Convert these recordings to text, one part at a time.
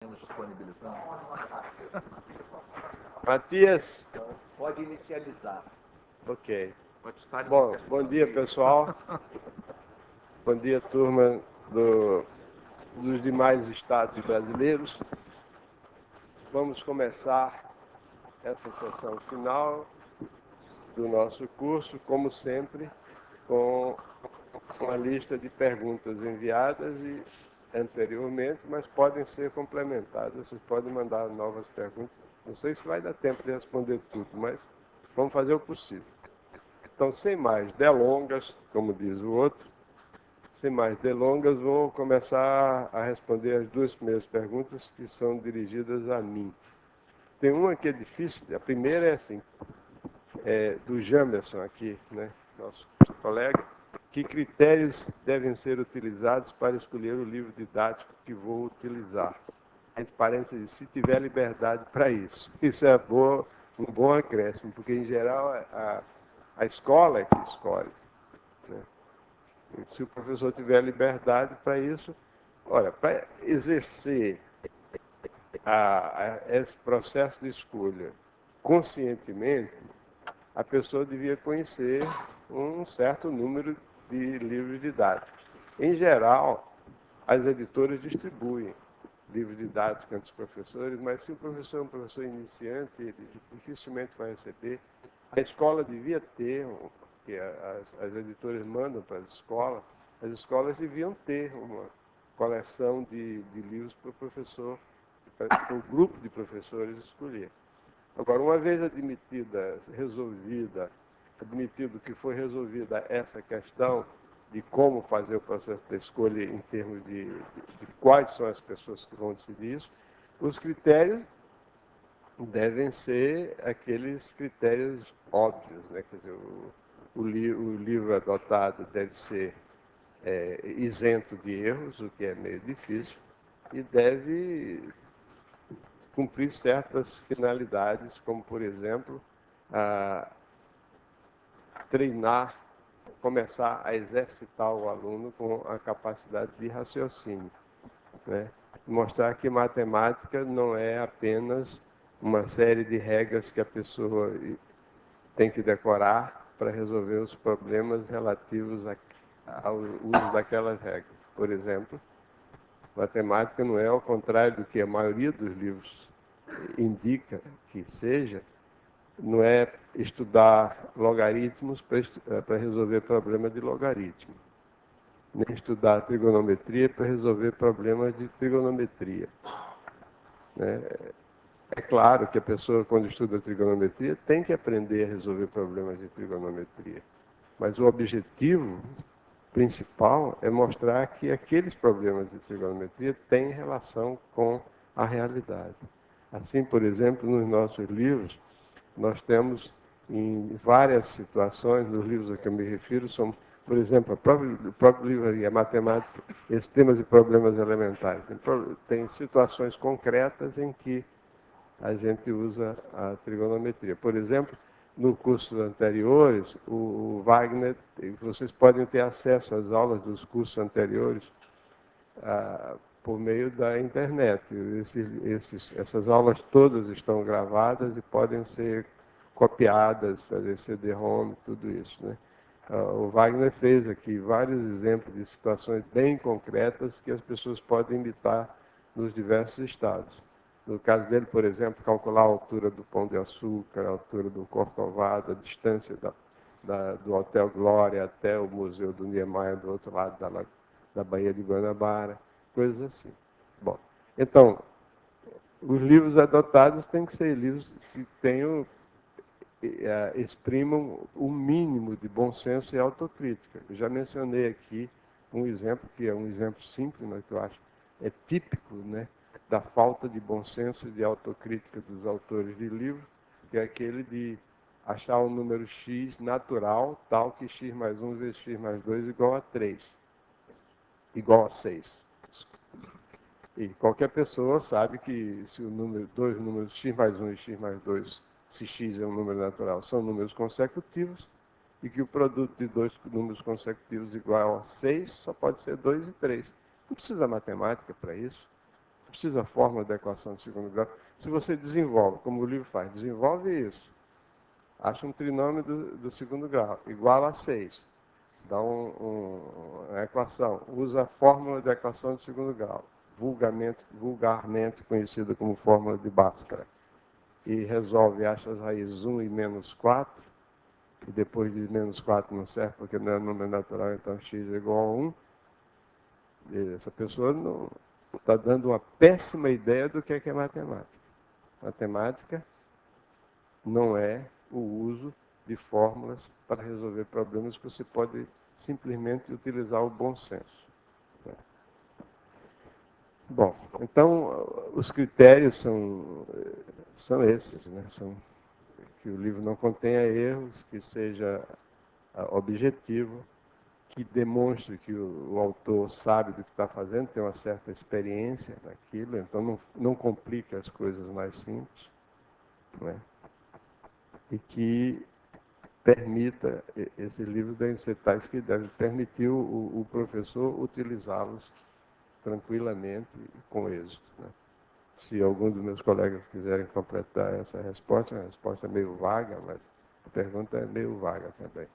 disponibilizando. Matias? Pode inicializar. Ok. Pode estar Bom dia, pessoal. Bom dia, turma dos demais estados brasileiros. Vamos começar essa sessão final do nosso curso, como sempre, com uma lista de perguntas enviadas e anteriormente, mas podem ser complementadas. Vocês podem mandar novas perguntas. Não sei se vai dar tempo de responder tudo, mas vamos fazer o possível. Então, sem mais delongas, como diz o outro, sem mais delongas, vou começar a responder as duas primeiras perguntas que são dirigidas a mim. Tem uma que é difícil, a primeira é assim, do Jamerson aqui, né, nosso colega. Que critérios devem ser utilizados para escolher o livro didático que vou utilizar? Entre parênteses, se tiver liberdade para isso. Isso é um bom acréscimo, porque, em geral, a escola é que escolhe, né? Se o professor tiver liberdade para isso, olha, para exercer esse processo de escolha conscientemente, a pessoa devia conhecer um certo número de livros didáticos. Em geral, as editoras distribuem livros didáticos entre os professores, mas se o professor é um professor iniciante, ele dificilmente vai receber. A escola devia ter, que as editoras mandam para as escolas deviam ter uma coleção de livros para o professor, para o grupo de professores escolher. Agora, uma vez admitido que foi resolvida essa questão de como fazer o processo de escolha em termos de quais são as pessoas que vão decidir isso, os critérios devem ser aqueles critérios óbvios, né? Quer dizer, o livro adotado deve ser isento de erros, o que é meio difícil, e deve cumprir certas finalidades, como, por exemplo, treinar, começar a exercitar o aluno com a capacidade de raciocínio, né? Mostrar que matemática não é apenas uma série de regras que a pessoa tem que decorar para resolver os problemas relativos ao uso daquelas regras. Por exemplo, matemática não é, ao contrário do que a maioria dos livros indica que seja, não é estudar logaritmos para resolver problema de logaritmo, nem estudar trigonometria para resolver problemas de trigonometria, né? É claro que a pessoa, quando estuda trigonometria, tem que aprender a resolver problemas de trigonometria, mas o objetivo principal é mostrar que aqueles problemas de trigonometria têm relação com a realidade. Assim, por exemplo, nos nossos livros, nós temos em várias situações, nos livros a que eu me refiro, são, por exemplo, o próprio livro A Matemática, esses temas de problemas elementares. Tem situações concretas em que a gente usa a trigonometria. Por exemplo, no cursos anteriores, o Wagner, vocês podem ter acesso às aulas dos cursos anteriores por meio da internet. Essas aulas todas estão gravadas e podem ser copiadas, fazer CD-ROM, tudo isso, né? O Wagner fez aqui vários exemplos de situações bem concretas que as pessoas podem imitar nos diversos estados. No caso dele, por exemplo, calcular a altura do Pão de Açúcar, a altura do Corcovado, a distância do Hotel Glória até o Museu do Niemeyer do outro lado da Baía de Guanabara, coisas assim. Bom, então, os livros adotados têm que ser livros que tenham, exprimam o mínimo de bom senso e autocrítica. Eu já mencionei aqui um exemplo, que é um exemplo simples, mas que eu acho é típico, né, da falta de bom senso e de autocrítica dos autores de livros, que é aquele de achar o número x natural, tal que x mais 1 vezes x mais 2 igual a 3, igual a 6. E qualquer pessoa sabe que se dois números x mais 1 e x mais 2, se x é um número natural, são números consecutivos, e que o produto de dois números consecutivos igual a 6 só pode ser 2 e 3. Não precisa matemática para isso. precisa fórmula da equação de segundo grau. Se você desenvolve, como o livro faz, desenvolve isso, acha um trinômio do segundo grau, igual a 6. Dá uma equação, usa a fórmula da equação de segundo grau, vulgarmente conhecida como fórmula de Bhaskara, e resolve, acha as raízes 1 e menos 4, e depois de menos 4 não serve porque não é número natural, então x é igual a 1. E essa pessoa não está dando uma péssima ideia do que é matemática. Matemática não é o uso de fórmulas para resolver problemas que você pode simplesmente utilizar o bom senso. Bom, então os critérios são esses, né? Que o livro não contenha erros, que seja objetivo, que demonstre que o autor sabe do que está fazendo, tem uma certa experiência naquilo, então não complique as coisas mais simples, né? E que permita, esses livros devem ser tais que devem permitir o professor utilizá-los tranquilamente e com êxito, né? Se algum dos meus colegas quiserem completar essa resposta, a resposta é meio vaga, mas a pergunta é meio vaga também.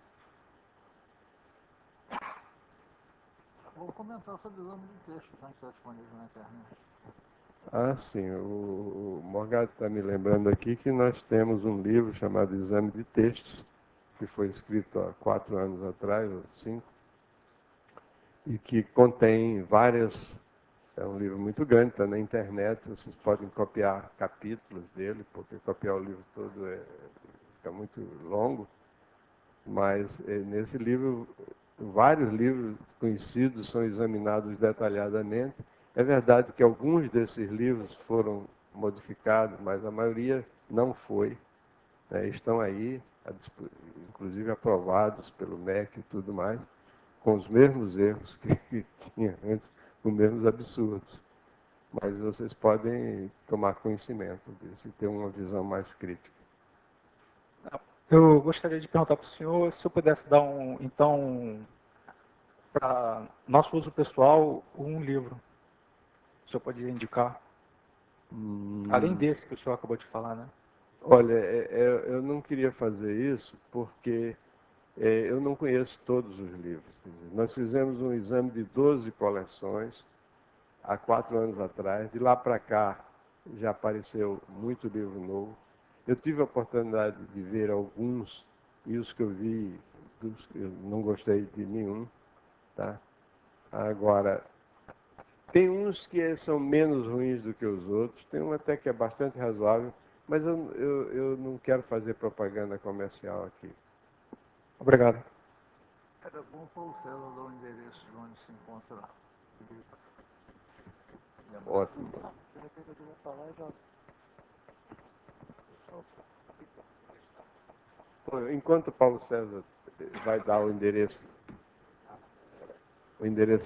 Vou comentar sobre o exame de texto, que está disponível na internet. Ah, sim. O Morgado está me lembrando aqui que nós temos um livro chamado Exame de Textos, que foi escrito há 4 anos atrás, ou 5, e que contém várias... É um livro muito grande, está na internet, vocês podem copiar capítulos dele, porque copiar o livro todo fica muito longo, mas nesse livro, vários livros conhecidos são examinados detalhadamente. É verdade que alguns desses livros foram modificados, mas a maioria não foi, né? Estão aí, inclusive aprovados pelo MEC e tudo mais, com os mesmos erros que tinha antes, os mesmos absurdos. Mas vocês podem tomar conhecimento disso e ter uma visão mais crítica. Eu gostaria de perguntar para o senhor se eu pudesse dar para nosso uso pessoal, um livro. O senhor poderia indicar? Além desse que o senhor acabou de falar, né? Olha, eu não queria fazer isso porque eu não conheço todos os livros. Nós fizemos um exame de 12 coleções há 4 anos atrás. De lá para cá já apareceu muito livro novo. Eu tive a oportunidade de ver alguns, e os que eu vi, eu não gostei de nenhum. Tá? Agora, tem uns que são menos ruins do que os outros, tem um até que é bastante razoável, mas eu não quero fazer propaganda comercial aqui. Obrigado. Era bom para o César dar o endereço de onde se encontra. Ótimo. De repente eu queria falar e já... Enquanto o Paulo César vai dar o endereço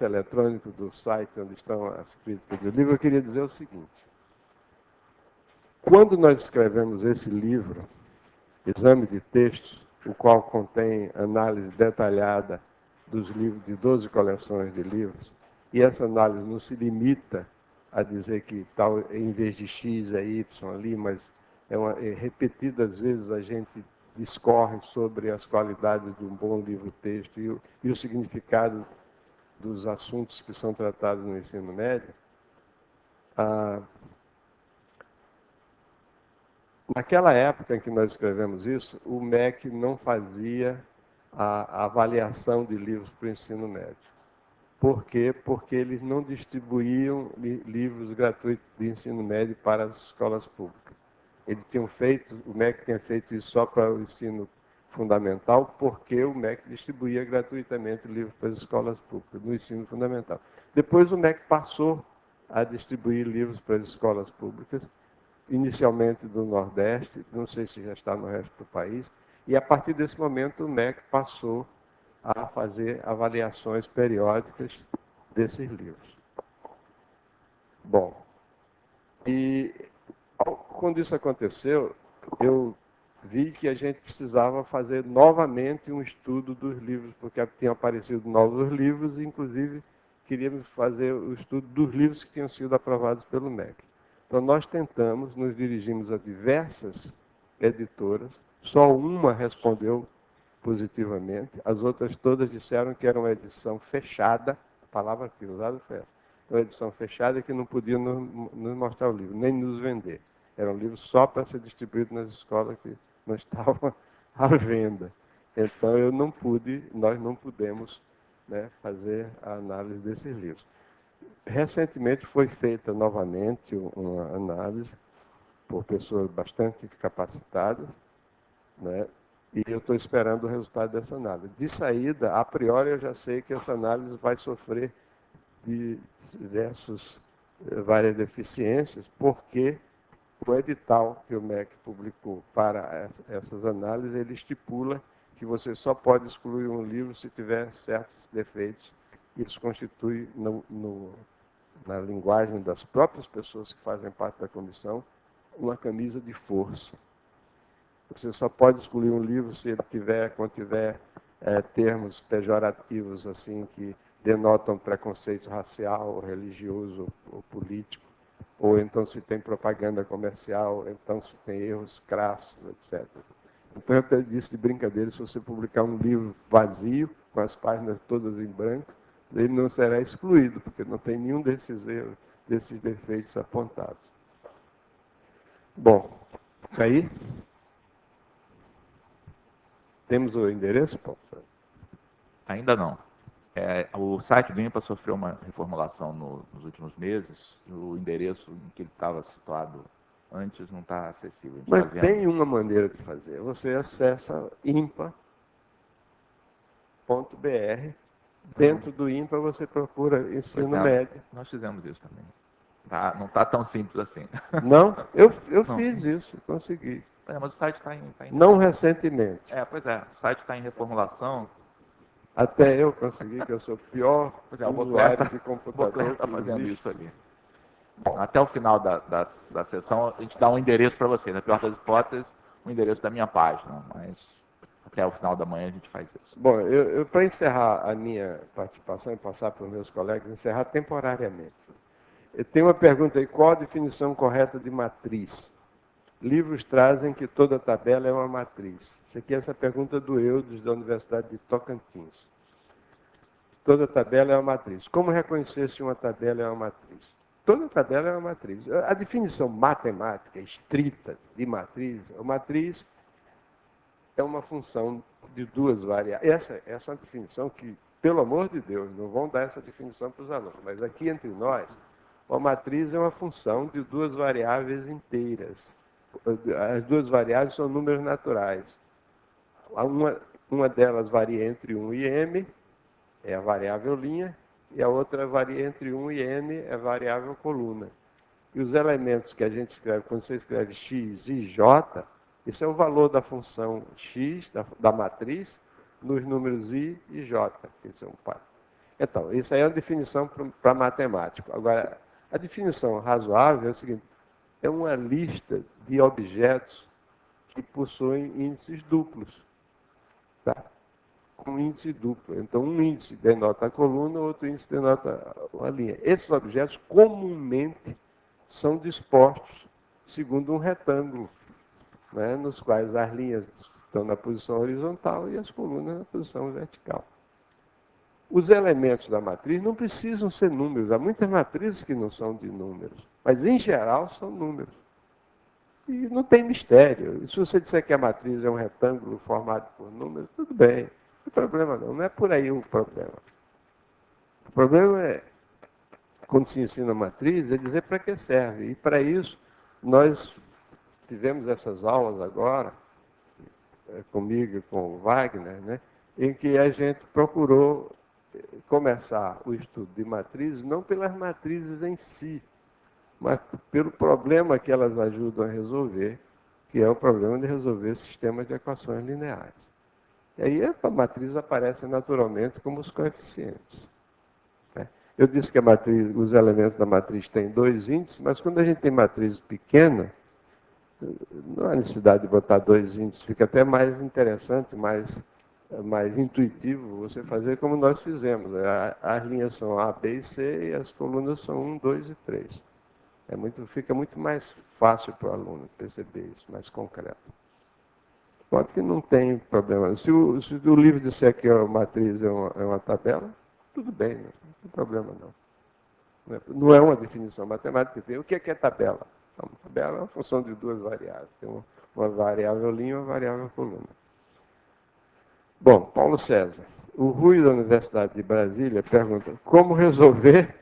eletrônico do site onde estão as críticas do livro, eu queria dizer o seguinte. Quando nós escrevemos esse livro, Exame de Textos, o qual contém análise detalhada dos livros, de 12 coleções de livros, e essa análise não se limita a dizer que tal, em vez de X é Y ali, mas repetidas vezes a gente discorre sobre as qualidades de um bom livro-texto e o significado dos assuntos que são tratados no ensino médio. Naquela época em que nós escrevemos isso, o MEC não fazia a avaliação de livros para o ensino médio. Por quê? Porque eles não distribuíam livros gratuitos de ensino médio para as escolas públicas. O MEC tinha feito isso só para o ensino fundamental, porque o MEC distribuía gratuitamente livros para as escolas públicas, no ensino fundamental. Depois o MEC passou a distribuir livros para as escolas públicas, inicialmente do Nordeste, não sei se já está no resto do país, e a partir desse momento o MEC passou a fazer avaliações periódicas desses livros. Bom, e quando isso aconteceu, eu vi que a gente precisava fazer novamente um estudo dos livros, porque tinham aparecido novos livros, inclusive queríamos fazer o estudo dos livros que tinham sido aprovados pelo MEC. Então, nós tentamos, nos dirigimos a diversas editoras, só uma respondeu positivamente, as outras todas disseram que era uma edição fechada, a palavra que usada foi essa, uma edição fechada que não podia nos mostrar o livro, nem nos vender. Era um livro só para ser distribuído nas escolas que não estavam à venda. Então, nós não pudemos, né, fazer a análise desses livros. Recentemente foi feita novamente uma análise por pessoas bastante capacitadas, né, e eu estou esperando o resultado dessa análise. De saída, a priori, eu já sei que essa análise vai sofrer de várias deficiências, porque o edital que o MEC publicou para essas análises, ele estipula que você só pode excluir um livro se tiver certos defeitos. Isso constitui, na linguagem das próprias pessoas que fazem parte da comissão, uma camisa de força. Você só pode excluir um livro se ele contiver termos pejorativos assim que denotam preconceito racial, ou religioso ou político, ou então se tem propaganda comercial, ou então se tem erros crassos, etc. Então eu até disse de brincadeira, se você publicar um livro vazio, com as páginas todas em branco, ele não será excluído, porque não tem nenhum desses erros, desses defeitos apontados. Bom, aí temos o endereço, Paulo? Ainda não. O site do INPA sofreu uma reformulação nos últimos meses. O endereço em que ele estava situado antes não está acessível. Mas tem uma maneira de fazer. Você acessa impa.br. Dentro do INPA você procura ensino médio. Nós fizemos isso também. Não está tão simples assim. Não? Eu Não. fiz isso, consegui. Mas o site está em... Não recentemente. Pois é. O site está em reformulação. Até eu consegui, que eu sou o pior usuário de O computador. Bocler está que fazendo existe. isso ali. Bom, até o final da sessão, a gente dá um endereço para você. Na pior das hipóteses, o endereço da minha página. Mas até o final da manhã a gente faz isso. Bom, eu para encerrar a minha participação e passar para os meus colegas, encerrar temporariamente. Eu tenho uma pergunta aí, qual a definição correta de matriz? Livros trazem que toda tabela é uma matriz. Isso aqui é essa pergunta do Eudes, da Universidade de Tocantins. Toda tabela é uma matriz. Como reconhecer se uma tabela é uma matriz? Toda tabela é uma matriz. A definição matemática estrita de matriz, a matriz é uma função de duas variáveis. Essa é uma definição que, pelo amor de Deus, não vão dar essa definição para os alunos, mas aqui entre nós, a matriz é uma função de duas variáveis inteiras. As duas variáveis são números naturais. Uma delas varia entre 1 e m, é a variável linha, e a outra varia entre 1 e n, é a variável coluna. E os elementos que a gente escreve, quando você escreve x e j, isso é o valor da função x, da matriz, nos números i e j, que são par. Então, isso aí é uma definição para matemático. Agora, a definição razoável é o seguinte, é uma lista de objetos que possuem índices duplos. Tá? Com índice duplo. Então, um índice denota a coluna, outro índice denota a linha. Esses objetos, comumente, são dispostos segundo um retângulo, né, nos quais as linhas estão na posição horizontal e as colunas na posição vertical. Os elementos da matriz não precisam ser números. Há muitas matrizes que não são de números, mas, em geral, são números. E não tem mistério. E se você disser que a matriz é um retângulo formado por números, tudo bem. Não tem problema não. Não é por aí o problema. O problema é, quando se ensina matriz, é dizer para que serve. E, para isso, nós tivemos essas aulas agora, comigo e com o Wagner, né, em que a gente procurou começar o estudo de matrizes, não pelas matrizes em si, mas pelo problema que elas ajudam a resolver, que é o problema de resolver sistemas de equações lineares. E aí a matriz aparece naturalmente como os coeficientes. Né? Eu disse que a matriz, os elementos da matriz têm dois índices, mas quando a gente tem matriz pequena, não há necessidade de botar dois índices, fica até mais interessante, mais mais intuitivo você fazer como nós fizemos. As linhas são A, B e C e as colunas são 1, 2 e 3. Fica muito mais fácil para o aluno perceber isso, mais concreto. Pode que não tem problema. Se o livro disser que a matriz é uma tabela, tudo bem, não tem problema não. Não é uma definição matemática. O que é tabela? Uma tabela é uma função de duas variáveis. Tem uma variável linha e uma variável coluna. Bom, Paulo César. O Rui da Universidade de Brasília pergunta como resolver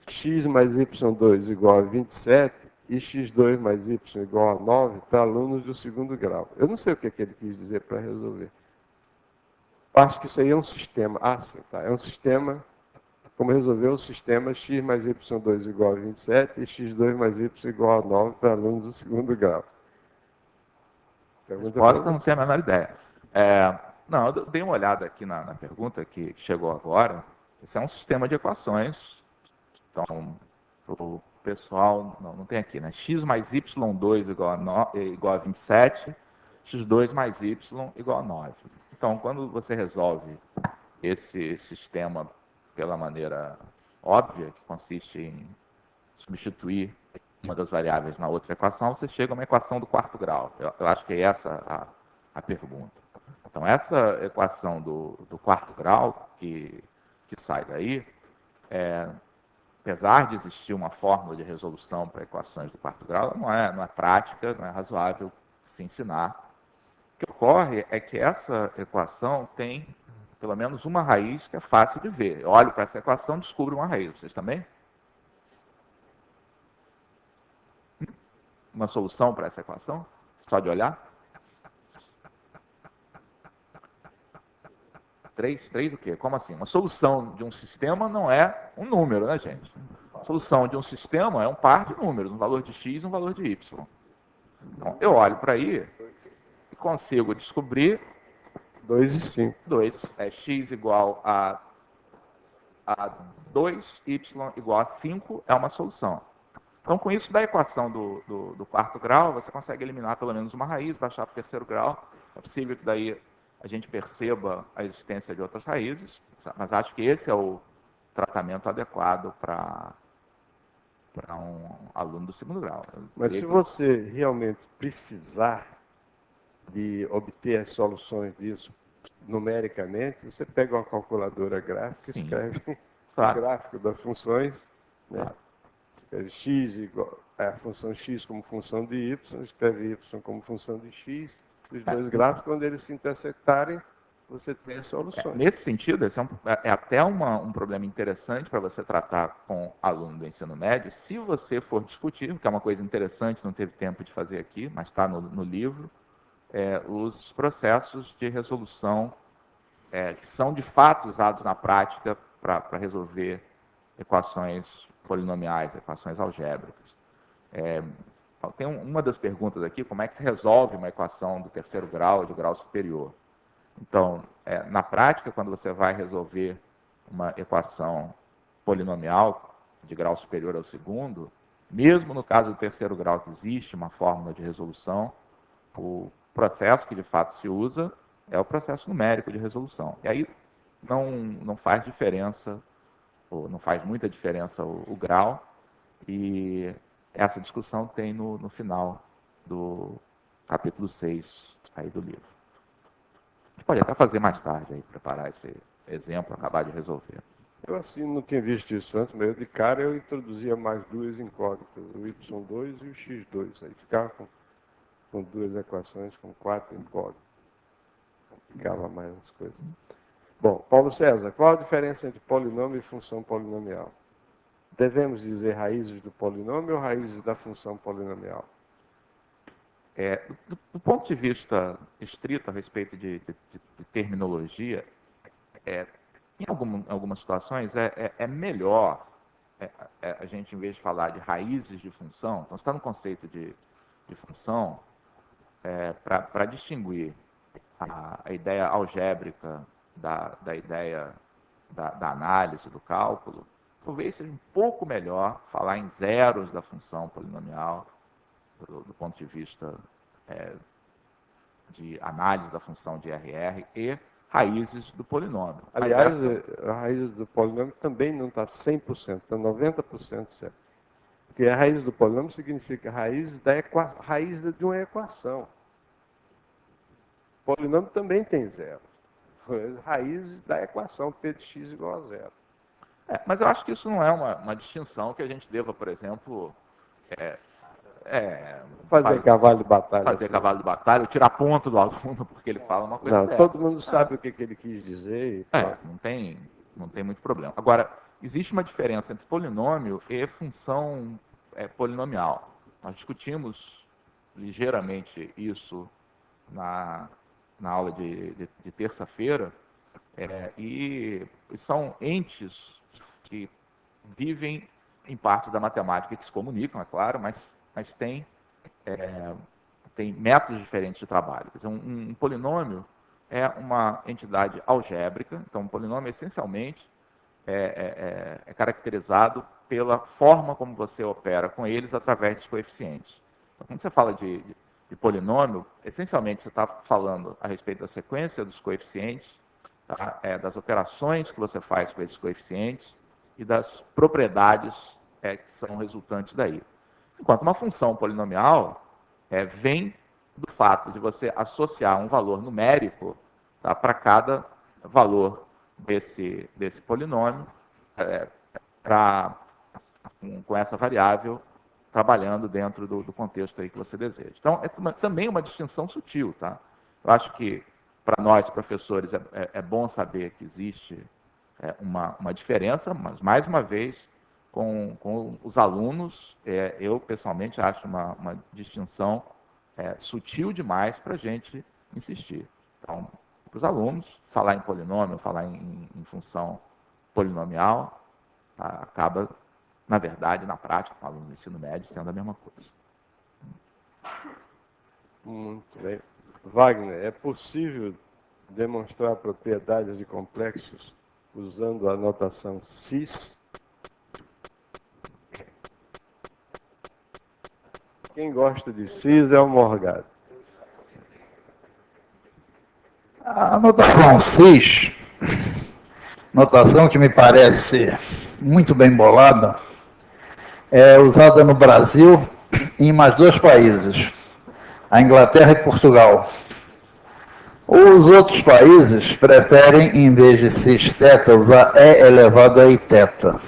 x mais y2 igual a 27 e x2 mais y igual a 9 para alunos do segundo grau. Eu não sei o que ele quis dizer para resolver. Acho que isso aí é um sistema. Ah, sim, tá. É um sistema, como resolver o sistema x mais y2 igual a 27 e x2 mais y igual a 9 para alunos do segundo grau. Resposta, não sei a menor ideia. Não, eu dei uma olhada aqui na pergunta que chegou agora. Esse é um sistema de equações. Então, o pessoal, não tem aqui, né? X mais y2 igual a 27, x2 mais y igual a 9. Então, quando você resolve esse sistema pela maneira óbvia, que consiste em substituir uma das variáveis na outra equação, você chega a uma equação do quarto grau. Eu acho que é essa a pergunta. Então, essa equação do quarto grau, que sai daí, apesar de existir uma fórmula de resolução para equações do quarto grau, ela não é prática, não é razoável se ensinar. O que ocorre é que essa equação tem pelo menos uma raiz que é fácil de ver. Eu olho para essa equação e descubro uma raiz. Vocês também? Uma solução para essa equação? Só de olhar? 3 o quê? Como assim? Uma solução de um sistema não é um número, né, gente? A solução de um sistema é um par de números, um valor de x e um valor de y. Então, eu olho para aí e consigo descobrir 2 e 5. 2. X igual a 2, y igual a 5 é uma solução. Então, com isso, da equação do quarto grau, você consegue eliminar pelo menos uma raiz, baixar para o terceiro grau. É possível que daí a gente perceba a existência de outras raízes, mas acho que esse é o tratamento adequado para um aluno do segundo grau. Mas se você realmente precisar de obter as soluções disso numericamente, você pega uma calculadora gráfica e escreve o gráfico das funções, né? Escreve x igual a função x como função de y, escreve y como função de x, os dois gráficos, quando eles se intersectarem, você tem as soluções. Nesse sentido, esse é até um problema interessante para você tratar com aluno do ensino médio, se você for discutir, que é uma coisa interessante, não teve tempo de fazer aqui, mas está no livro, os processos de resolução que são de fato usados na prática para resolver equações polinomiais, equações algébricas. Tem uma das perguntas aqui, como é que se resolve uma equação do terceiro grau ou de grau superior? Então, na prática, quando você vai resolver uma equação polinomial de grau superior ao segundo, mesmo no caso do terceiro grau que existe uma fórmula de resolução, o processo que de fato se usa é o processo numérico de resolução. E aí não faz diferença, ou não faz muita diferença o grau, e essa discussão tem no final do capítulo 6 aí do livro. A gente pode até fazer mais tarde, aí, preparar esse exemplo, acabar de resolver. Eu assim não tinha visto isso antes, mas de cara eu introduzia mais duas incógnitas, o y2 e o x2. Aí ficava com duas equações, com 4 incógnitas. Ficava mais as coisas. Bom, Paulo César, qual a diferença entre polinômio e função polinomial? Devemos dizer raízes do polinômio ou raízes da função polinomial? Do ponto de vista estrito a respeito de terminologia, em algumas situações é melhor a gente, em vez de falar de raízes de função, então está no conceito de função, para distinguir a ideia algébrica da ideia da análise, do cálculo, talvez seja um pouco melhor falar em zeros da função polinomial, do ponto de vista de análise da função de RR e raízes do polinômio. Aliás, a raiz do polinômio também não está 100%, está 90% certo. Porque a raiz do polinômio significa raiz de uma equação. O polinômio também tem zero. Raízes da equação P de x igual a zero. Mas eu acho que isso não é uma distinção que a gente deva, por exemplo, Fazer cavalo de batalha. Fazer cavalo de batalha, ou tirar ponto do aluno porque ele fala uma coisa Não, dessa. todo mundo sabe o que ele quis dizer. Não tem muito problema. Agora, existe uma diferença entre polinômio e função polinomial. Nós discutimos ligeiramente isso na aula de terça-feira, e são entes que vivem em parte da matemática, que se comunicam, é claro, mas tem métodos diferentes de trabalho. Quer dizer, um polinômio é uma entidade algébrica, então um polinômio essencialmente é caracterizado pela forma como você opera com eles através dos coeficientes. Então, quando você fala de polinômio, essencialmente você está falando a respeito da sequência dos coeficientes, tá? Das operações que você faz com esses coeficientes e das propriedades que são resultantes daí. Enquanto uma função polinomial vem do fato de você associar um valor numérico, tá, para cada valor desse polinômio, com essa variável trabalhando dentro do contexto aí que você deseja. Então, também uma distinção sutil, tá? Eu acho que, para nós, professores, é bom saber que existe uma diferença, mas, mais uma vez, com os alunos, eu, pessoalmente, acho uma distinção sutil demais para a gente insistir. Então, para os alunos, falar em polinômio, falar em função polinomial, acaba, na verdade, na prática, com o aluno do ensino médio, sendo a mesma coisa. Muito bem. Wagner, é possível demonstrar propriedades de complexos usando a notação cis? Quem gosta de cis é o Morgado. A notação cis, notação que me parece muito bem bolada, é usada no Brasil e em mais dois países, a Inglaterra e Portugal. Os outros países preferem, em vez de cis θ, usar E elevado a I θ.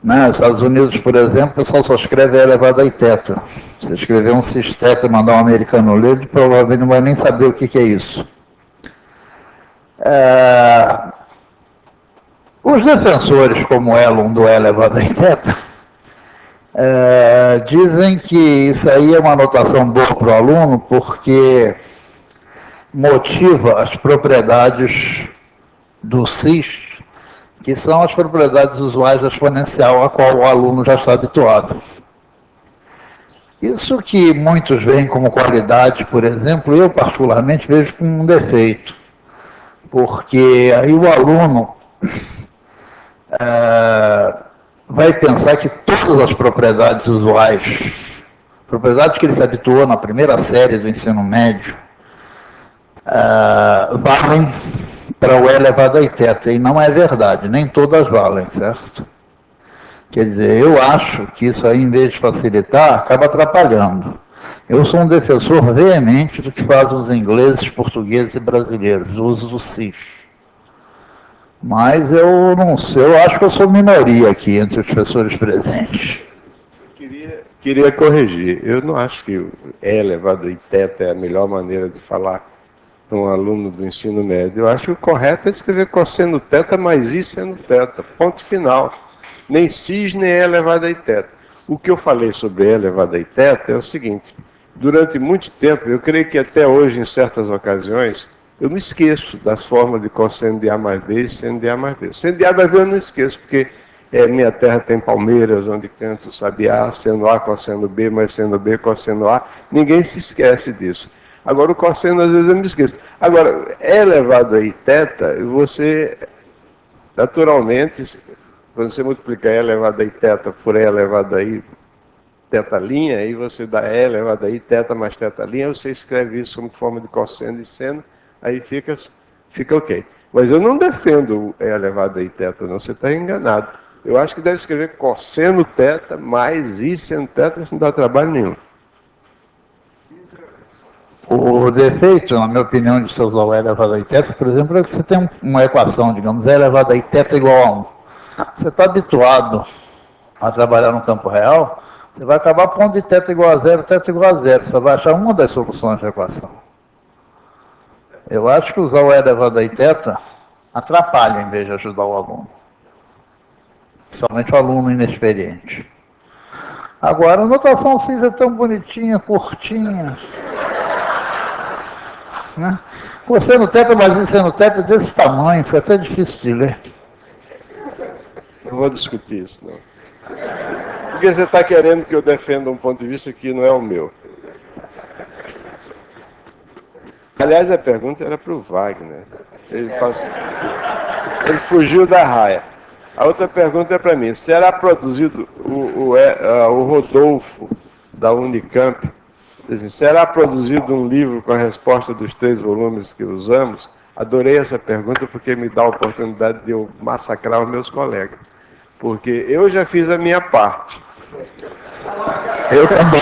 Nos Estados Unidos, por exemplo, o pessoal só escreve E elevado a I θ. Se escrever um cis θ e mandar um americano ler, ele provavelmente não vai nem saber o que é isso. Os defensores, como Elon, do E elevado a I θ, dizem que isso aí é uma notação boa para o aluno, porque motiva as propriedades do cis, que são as propriedades usuais da exponencial, a qual o aluno já está habituado. Isso que muitos veem como qualidade, por exemplo, eu particularmente vejo como um defeito, porque aí o aluno vai pensar que todas as propriedades usuais, propriedades que ele se habituou na primeira série do ensino médio, valem para o E elevado a I θ, e não é verdade, nem todas valem, certo? Quer dizer, eu acho que isso aí, em vez de facilitar, acaba atrapalhando. Eu sou um defensor veemente do que fazem os ingleses, portugueses e brasileiros, o uso do cis. Mas eu não sei, eu acho que eu sou minoria aqui entre os professores presentes. Queria corrigir, eu não acho que E elevado a I θ é a melhor maneira de falar para um aluno do ensino médio. Eu acho que o correto é escrever cosseno θ mais I seno θ, ponto final. Nem cis, nem E elevado a I θ. O que eu falei sobre E elevado a I θ é o seguinte: durante muito tempo, eu creio que até hoje, em certas ocasiões, eu me esqueço das formas de cosseno de A mais B e seno de A mais B. Seno de A mais B eu não esqueço, porque minha terra tem palmeiras, onde canto o sabiá, seno A, cosseno B, mais seno B, cosseno A. Ninguém se esquece disso. Agora, o cosseno, às vezes, eu me esqueço. Agora, E elevado a I θ, você, naturalmente, quando você multiplica E elevado a I θ por E elevado a I teta-linha, aí você dá E elevado a I, teta mais teta-linha, aí você escreve isso como forma de cosseno e seno, aí fica ok. Mas eu não defendo E elevado a I teta, não, você está enganado. Eu acho que deve escrever cosseno teta mais I seno teta, isso não dá trabalho nenhum. O defeito, na minha opinião, de você usar o E elevado a I teta, por exemplo, é que você tem uma equação, digamos, E elevado a I teta igual a 1. Você está habituado a trabalhar no campo real, você vai acabar pondo de teta igual a 0, teta igual a 0. Você vai achar uma das soluções da equação. Eu acho que usar o E elevado a I teta atrapalha em vez de ajudar o aluno. Principalmente o aluno inexperiente. Agora, a notação cis é tão bonitinha, curtinha. Né? Você no teto, mas você no teto desse tamanho, foi até difícil de ler. Não vou discutir isso, não. Porque você está querendo que eu defenda um ponto de vista que não é o meu. Aliás, a pergunta era para o Wagner. Ele fugiu da raia. A outra pergunta é para mim. Será produzido o Rodolfo, da Unicamp, assim, será produzido um livro com a resposta dos 3 volumes que usamos? Adorei essa pergunta porque me dá a oportunidade de eu massacrar os meus colegas. Porque eu já fiz a minha parte. Eu também.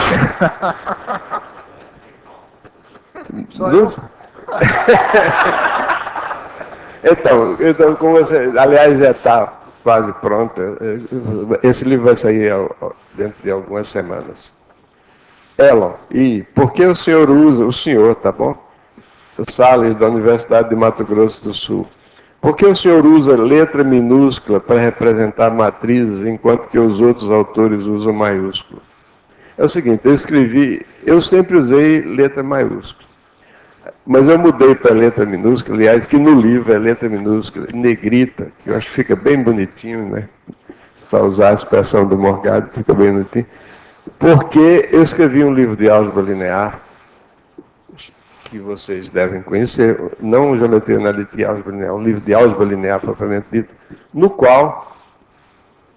Então, como você, aliás, já está quase pronto. Esse livro vai sair dentro de algumas semanas. Elon, e por que o senhor, tá bom? O Salles, da Universidade de Mato Grosso do Sul. Por que o senhor usa letra minúscula para representar matrizes, enquanto que os outros autores usam maiúsculo? É o seguinte, eu sempre usei letra maiúscula. Mas eu mudei para letra minúscula, aliás, que no livro é letra minúscula, negrita, que eu acho que fica bem bonitinho, né? Para usar a expressão do Morgado, fica bem bonitinho. Porque eu escrevi um livro de álgebra linear, que vocês devem conhecer, não Geometria Analítica e Álgebra Linear, um livro de álgebra linear propriamente dito, no qual,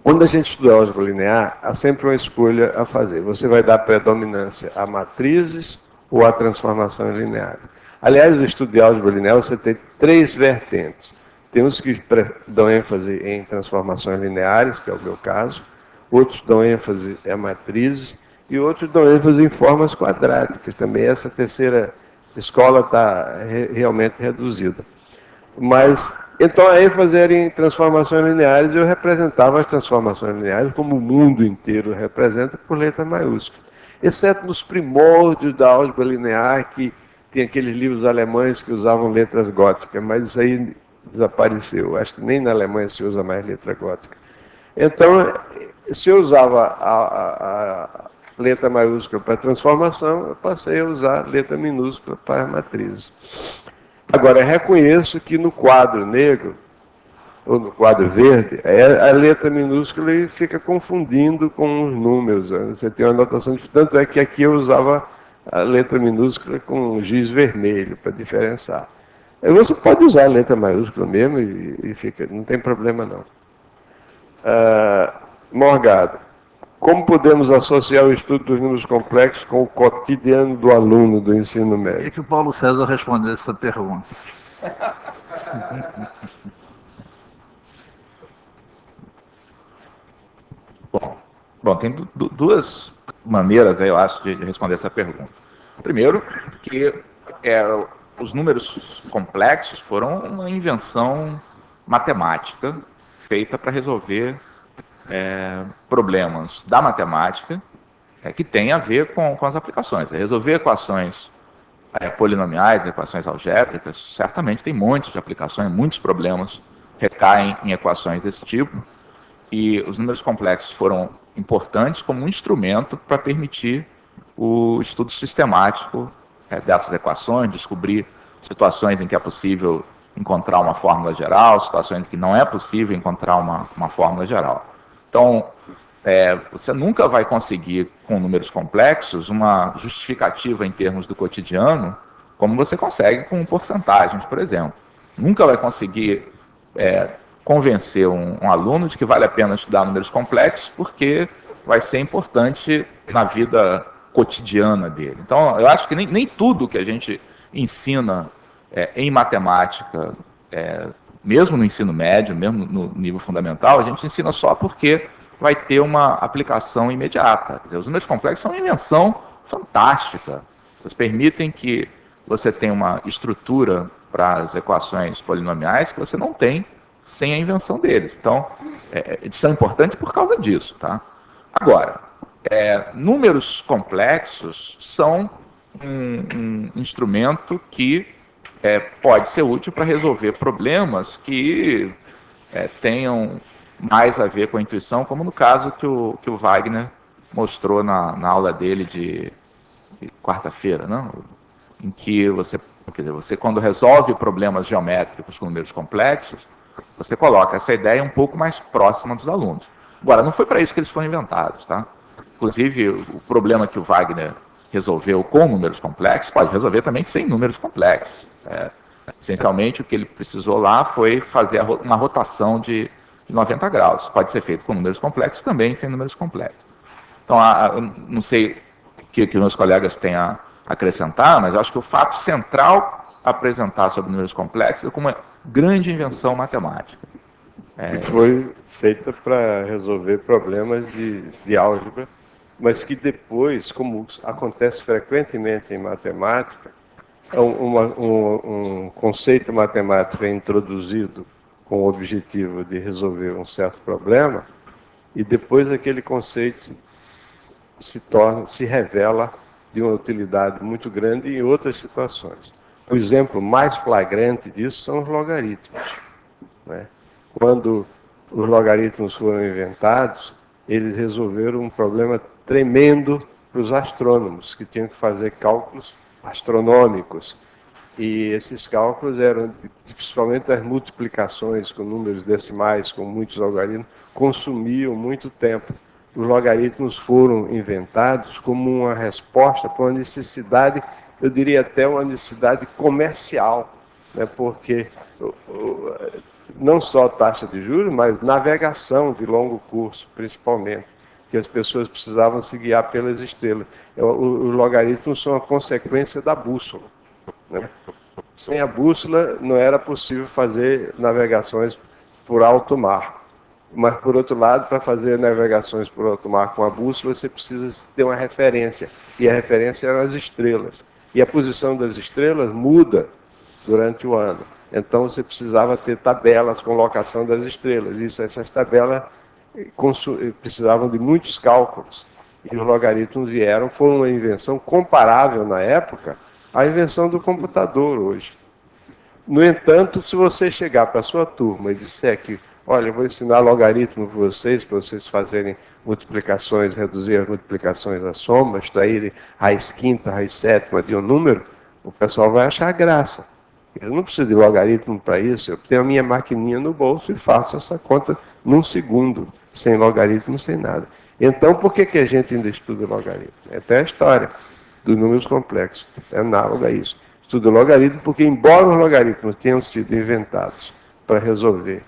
quando a gente estuda álgebra linear, há sempre uma escolha a fazer. Você vai dar predominância a matrizes ou a transformações lineares. Aliás, no estudo de álgebra linear, você tem 3 vertentes. Tem uns que dão ênfase em transformações lineares, que é o meu caso, outros dão ênfase em matrizes, e outros dão ênfase em formas quadráticas. Também essa terceira escola está realmente reduzida. Mas, então a ênfase era em transformações lineares, e eu representava as transformações lineares como o mundo inteiro representa por letra maiúscula. Exceto nos primórdios da álgebra linear, que tem aqueles livros alemães que usavam letras góticas, mas isso aí desapareceu. Acho que nem na Alemanha se usa mais letra gótica. Então, se eu usava a letra maiúscula para transformação, eu passei a usar letra minúscula para matrizes. Agora, reconheço que no quadro negro, ou no quadro verde, a letra minúscula e fica confundindo com os números. Você tem uma notação de... Tanto é que aqui eu usava a letra minúscula com giz vermelho, para diferenciar. Você pode usar a letra maiúscula mesmo e fica, não tem problema não. Morgado, como podemos associar o estudo dos números complexos com o cotidiano do aluno do ensino médio? Queria que o Paulo César respondesse essa pergunta. Bom, tem duas maneiras, eu acho, de responder essa pergunta. Primeiro, que os números complexos foram uma invenção matemática feita para resolver problemas da matemática que tem a ver com as aplicações. Resolver equações polinomiais, equações algébricas, certamente tem montes de aplicações, muitos problemas recaem em equações desse tipo, e os números complexos foram importantes como um instrumento para permitir o estudo sistemático dessas equações, descobrir situações em que é possível encontrar uma fórmula geral, situações em que não é possível encontrar uma fórmula geral. Então, você nunca vai conseguir, com números complexos, uma justificativa em termos do cotidiano, como você consegue com porcentagens, por exemplo. Nunca vai conseguir convencer um aluno de que vale a pena estudar números complexos, porque vai ser importante na vida cotidiana dele. Então, eu acho que nem tudo que a gente ensina em matemática, mesmo no ensino médio, mesmo no nível fundamental, a gente ensina só porque vai ter uma aplicação imediata. Quer dizer, os números complexos são uma invenção fantástica. Eles permitem que você tenha uma estrutura para as equações polinomiais que você não tem sem a invenção deles. Então, eles são importantes por causa disso. Tá? Agora, números complexos são um instrumento que pode ser útil para resolver problemas que tenham mais a ver com a intuição, como no caso que o Wagner mostrou na aula dele de quarta-feira, não? Em que você quando resolve problemas geométricos com números complexos, você coloca essa ideia um pouco mais próxima dos alunos. Agora, não foi para isso que eles foram inventados, tá? Inclusive, o problema que o Wagner resolveu com números complexos, pode resolver também sem números complexos. Essencialmente, o que ele precisou lá foi fazer uma rotação de 90 graus. Pode ser feito com números complexos também, sem números complexos. Então, não sei o que meus colegas têm a acrescentar, mas eu acho que o fato central a apresentar sobre números complexos é como uma grande invenção matemática. Que foi feita para resolver problemas de álgebra, mas que depois, como acontece frequentemente em matemática, um conceito matemático é introduzido com o objetivo de resolver um certo problema, e depois aquele conceito se revela de uma utilidade muito grande em outras situações. O exemplo mais flagrante disso são os logaritmos, né? Quando os logaritmos foram inventados, eles resolveram um problema tremendo para os astrônomos, que tinham que fazer cálculos astronômicos. E esses cálculos eram, principalmente as multiplicações com números decimais, com muitos algoritmos, consumiam muito tempo. Os logaritmos foram inventados como uma resposta para uma necessidade, eu diria até uma necessidade comercial, né? Porque não só taxa de juros, mas navegação de longo curso, principalmente, que as pessoas precisavam se guiar pelas estrelas. Os logaritmos são a consequência da bússola, né? Sem a bússola não era possível fazer navegações por alto mar. Mas, por outro lado, para fazer navegações por alto mar com a bússola, você precisa ter uma referência. E a referência eram as estrelas. E a posição das estrelas muda durante o ano. Então, você precisava ter tabelas com locação das estrelas. Essas tabelas precisavam de muitos cálculos. E os logaritmos foram uma invenção comparável na época à invenção do computador hoje. No entanto, se você chegar para a sua turma e disser que, olha, eu vou ensinar logaritmo para vocês fazerem multiplicações, reduzir as multiplicações à soma, extraírem raiz quinta, raiz sétima de um número, o pessoal vai achar graça. Eu não preciso de logaritmo para isso, eu tenho a minha maquininha no bolso e faço essa conta num segundo, sem logaritmo, sem nada. Então, por que a gente ainda estuda logaritmo? É até a história dos números complexos, é análoga a isso. Estuda logaritmo porque, embora os logaritmos tenham sido inventados para resolver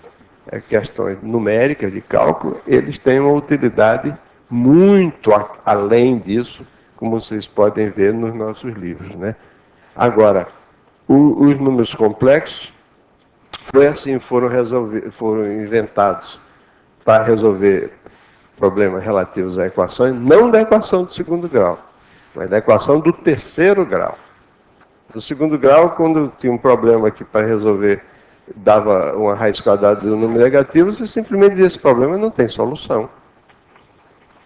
questões numéricas de cálculo, eles têm uma utilidade muito além disso, como vocês podem ver nos nossos livros, né? Agora, os números complexos foram inventados para resolver problemas relativos a equações, não da equação do segundo grau, mas da equação do terceiro grau. Do segundo grau, quando tinha um problema que para resolver dava uma raiz quadrada de um número negativo, você simplesmente dizia, esse problema não tem solução.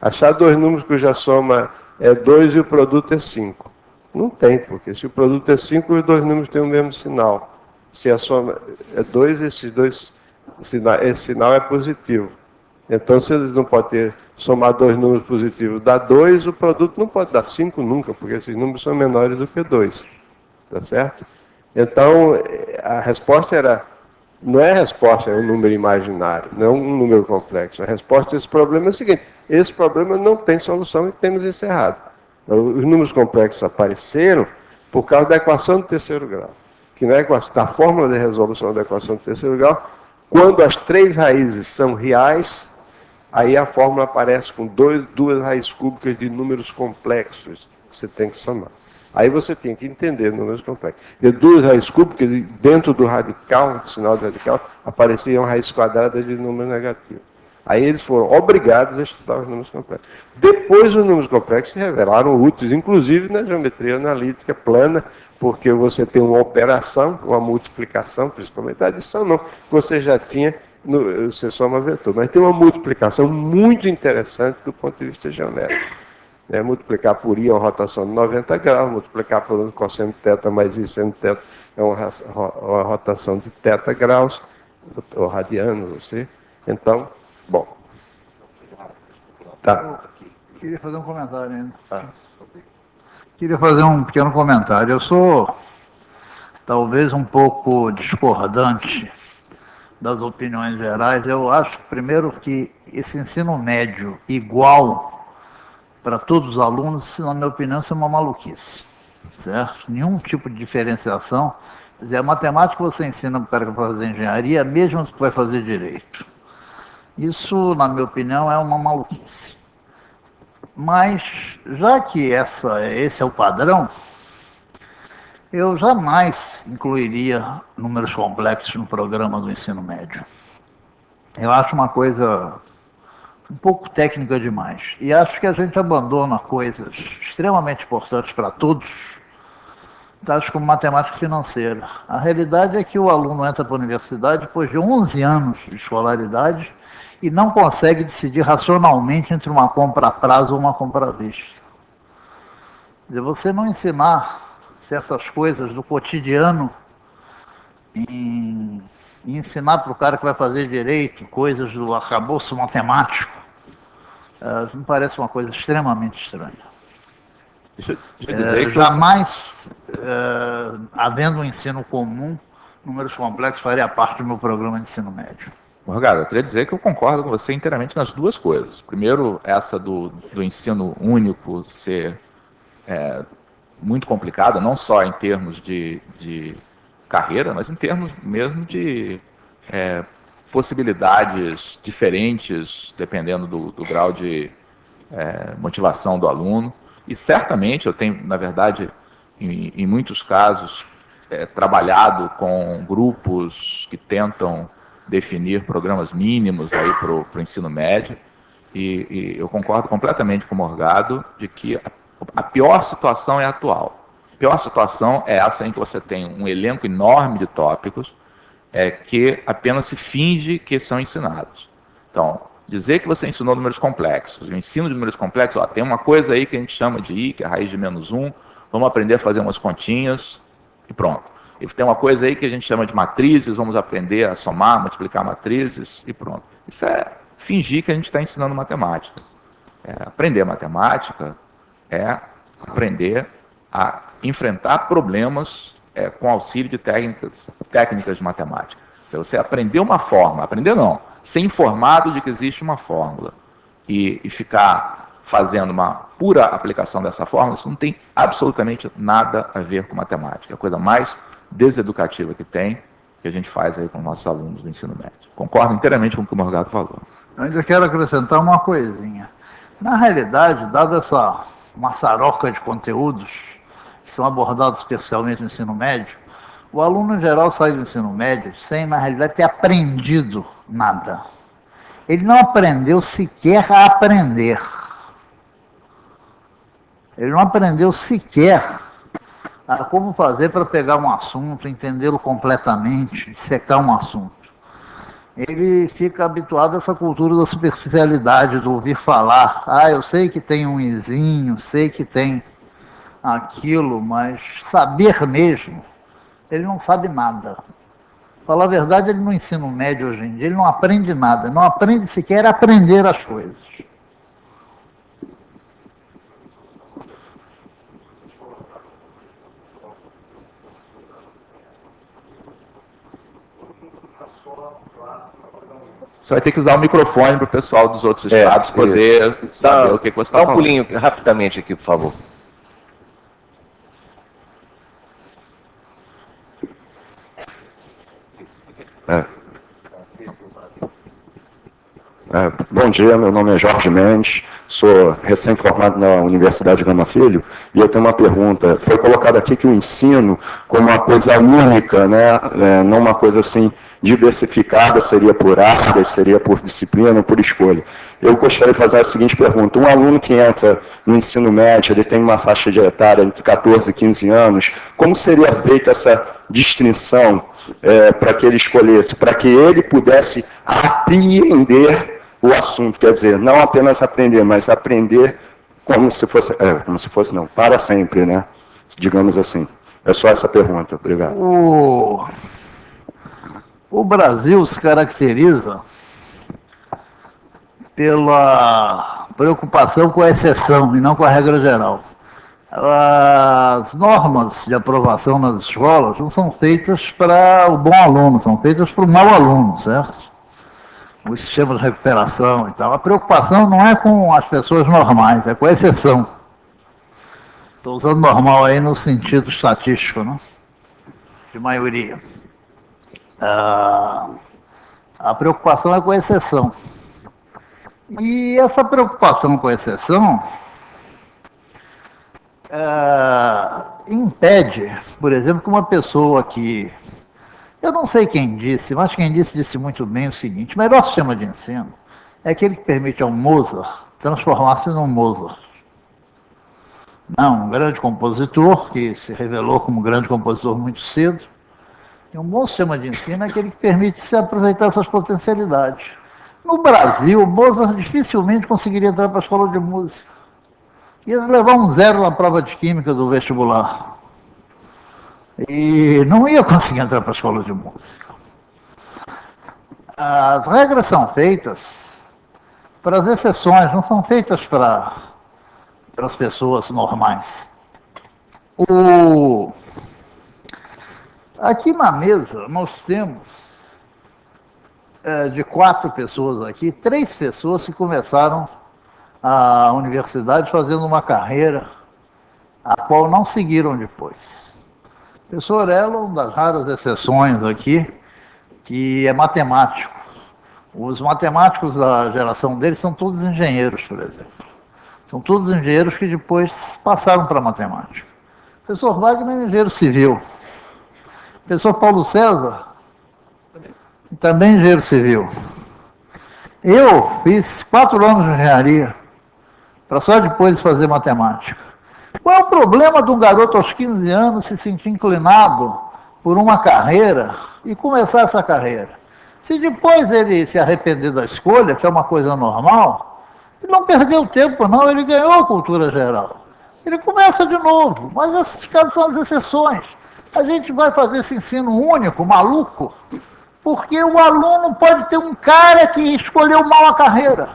Achar dois números cuja soma é 2 e o produto é 5. Não tem, porque se o produto é 5, os dois números têm o mesmo sinal. Se a soma é 2, esse sinal é positivo. Então, se eles não podem somar dois números positivos, dá 2, o produto não pode dar 5 nunca, porque esses números são menores do que 2. Tá certo? Então, a resposta não é a resposta, é um número imaginário, não é um número complexo. A resposta a esse problema é o seguinte, esse problema não tem solução e temos encerrado. Os números complexos apareceram por causa da equação do terceiro grau, que da fórmula de resolução da equação do terceiro grau, quando as três raízes são reais, Aí a fórmula aparece com duas raízes cúbicas de números complexos. Você tem que somar. Aí você tem que entender números complexos. E duas raízes cúbicas, dentro do radical, do sinal do radical, apareciam raízes quadradas de números negativos. Aí eles foram obrigados a estudar os números complexos. Depois os números complexos se revelaram úteis, inclusive na geometria analítica plana, porque você tem uma operação, uma multiplicação, principalmente a adição não, você já tinha, você soma vetor, mas tem uma multiplicação muito interessante do ponto de vista geométrico. Multiplicar por I é uma rotação de 90 graus, multiplicar por um cosseno de θ mais I seno de θ é uma rotação de θ graus, ou radiano, você. Então, bom. Tá. Queria fazer um comentário ainda. Queria fazer um pequeno comentário. Eu sou talvez um pouco discordante das opiniões gerais. Eu acho, primeiro, que esse ensino médio igual para todos os alunos, na minha opinião, isso é uma maluquice, certo? Nenhum tipo de diferenciação. Quer dizer, a matemática você ensina para o cara que vai fazer engenharia, mesmo que vai fazer direito. Isso, na minha opinião, é uma maluquice. Mas, já que esse é o padrão, eu jamais incluiria números complexos no programa do ensino médio. Eu acho uma coisa um pouco técnica demais. E acho que a gente abandona coisas extremamente importantes para todos, tais como matemática financeira. A realidade é que o aluno entra para a universidade depois de 11 anos de escolaridade e não consegue decidir racionalmente entre uma compra a prazo ou uma compra à vista. Quer dizer, você não ensinar certas coisas do cotidiano e ensinar para o cara que vai fazer direito coisas do arcabouço matemático, isso me parece uma coisa extremamente estranha. Deixa eu dizer que jamais, havendo um ensino comum, números complexos faria parte do meu programa de ensino médio. Morgado, eu queria dizer que eu concordo com você inteiramente nas duas coisas. Primeiro, essa do ensino único ser muito complicado, não só em termos de carreira, mas em termos mesmo de possibilidades diferentes, dependendo do grau de motivação do aluno. E certamente eu tenho, na verdade, em muitos casos, trabalhado com grupos que tentam definir programas mínimos aí para o ensino médio, e eu concordo completamente com o Morgado de que a pior situação é a atual. A pior situação é essa em que você tem um elenco enorme de tópicos que apenas se finge que são ensinados. Então, dizer que você ensinou números complexos, o ensino de números complexos, tem uma coisa aí que a gente chama de I, que é a raiz de -1, vamos aprender a fazer umas continhas e pronto. E tem uma coisa aí que a gente chama de matrizes, vamos aprender a somar, multiplicar matrizes e pronto. Isso é fingir que a gente está ensinando matemática. Aprender matemática é aprender a enfrentar problemas com auxílio de técnicas de matemática. Se você aprender uma fórmula, aprender não, ser informado de que existe uma fórmula e ficar fazendo uma pura aplicação dessa fórmula, isso não tem absolutamente nada a ver com matemática. É a coisa mais deseducativa que tem, que a gente faz aí com nossos alunos do ensino médio. Concordo inteiramente com o que o Morgado falou. Eu ainda quero acrescentar uma coisinha. Na realidade, dada essa maçaroca de conteúdos que são abordados especialmente no ensino médio, o aluno em geral sai do ensino médio sem, na realidade, ter aprendido nada. Ele não aprendeu sequer a aprender. Ele não aprendeu sequer a como fazer para pegar um assunto, entendê-lo completamente, secar um assunto. Ele fica habituado a essa cultura da superficialidade, do ouvir falar. Eu sei que tem um izinho, sei que tem aquilo, mas saber mesmo, ele não sabe nada. Falar a verdade, ele no ensino médio hoje em dia, ele não aprende nada, não aprende sequer a aprender as coisas. Você vai ter que usar o microfone para o pessoal dos outros estados poder saber o que você está falando. Dá um pulinho rapidamente aqui, por favor. Bom dia, meu nome é Jorge Mendes, sou recém-formado na Universidade Gama Filho, e eu tenho uma pergunta. Foi colocado aqui que o ensino, como uma coisa única, né, não uma coisa assim diversificada, seria por áreas, seria por disciplina, por escolha. Eu gostaria de fazer a seguinte pergunta. Um aluno que entra no ensino médio, ele tem uma faixa de etária entre 14 e 15 anos, como seria feita essa distinção para que ele escolhesse, para que ele pudesse apreender o assunto, quer dizer, não apenas aprender, mas aprender como se fosse não, para sempre, né? Digamos assim. É só essa pergunta. Obrigado. O Brasil se caracteriza pela preocupação com a exceção e não com a regra geral. As normas de aprovação nas escolas não são feitas para o bom aluno, são feitas para o mau aluno, certo? O sistema de recuperação e tal. A preocupação não é com as pessoas normais, é com a exceção. Estou usando normal aí no sentido estatístico, né? De maioria. A preocupação é com a exceção. E essa preocupação com a exceção impede, por exemplo, que uma pessoa que... Eu não sei quem disse, mas quem disse muito bem o seguinte: o melhor sistema de ensino é aquele que permite ao Mozart transformar-se num Mozart. Não, um grande compositor, que se revelou como grande compositor muito cedo. E um bom sistema de ensino é aquele que permite se aproveitar essas potencialidades. No Brasil, Mozart dificilmente conseguiria entrar para a escola de música. Ia levar um 0 na prova de química do vestibular. E não ia conseguir entrar para a escola de música. As regras são feitas para as exceções, não são feitas para as pessoas normais. Aqui na mesa nós temos de 4 pessoas aqui, 3 pessoas que começaram a universidade fazendo uma carreira a qual não seguiram depois. O professor Orello é uma das raras exceções aqui, que é matemático. Os matemáticos da geração dele são todos engenheiros, por exemplo. São todos engenheiros que depois passaram para a matemática. O professor Wagner é engenheiro civil. O professor Paulo César, também engenheiro civil. Eu fiz 4 anos de engenharia, para só depois fazer matemática. Qual é o problema de um garoto aos 15 anos se sentir inclinado por uma carreira e começar essa carreira? Se depois ele se arrepender da escolha, que é uma coisa normal, ele não perdeu tempo não, ele ganhou a cultura geral. Ele começa de novo, mas esses casos são as exceções. A gente vai fazer esse ensino único, maluco, porque o aluno pode ter um cara que escolheu mal a carreira.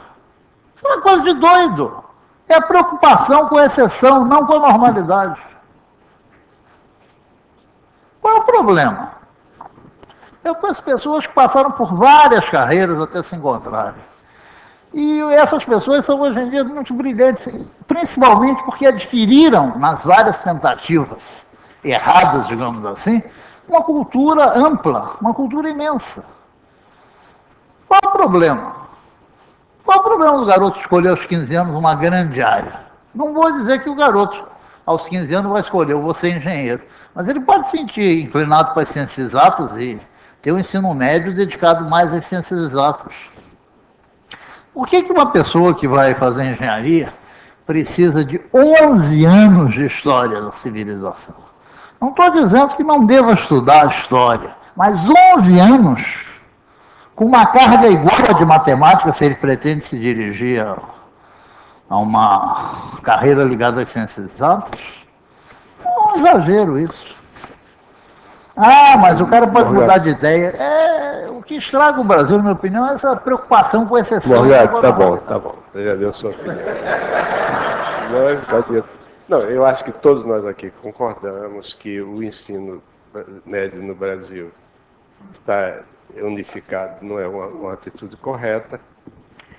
Isso é uma coisa de doido. É a preocupação com a exceção, não com a normalidade. Qual é o problema? É com as pessoas que passaram por várias carreiras até se encontrarem. E essas pessoas são hoje em dia muito brilhantes, principalmente porque adquiriram, nas várias tentativas erradas, digamos assim, uma cultura ampla, uma cultura imensa. Qual é o problema? Qual é o problema do garoto escolher aos 15 anos uma grande área? Não vou dizer que o garoto aos 15 anos vai escolher, eu vou ser engenheiro. Mas ele pode se sentir inclinado para as ciências exatas e ter um ensino médio dedicado mais às ciências exatas. Por que uma pessoa que vai fazer engenharia precisa de 11 anos de história da civilização? Não estou dizendo que não deva estudar história, mas 11 anos com uma carga igual a de matemática, se ele pretende se dirigir a uma carreira ligada às ciências exatas, é um exagero isso. Ah, mas o cara pode mudar de ideia. O que estraga o Brasil, na minha opinião, é essa preocupação com exceção. Morgado, tá bom. Você já deu sua opinião. Não, eu acho que todos nós aqui concordamos que o ensino médio no Brasil está unificado, não é uma atitude correta.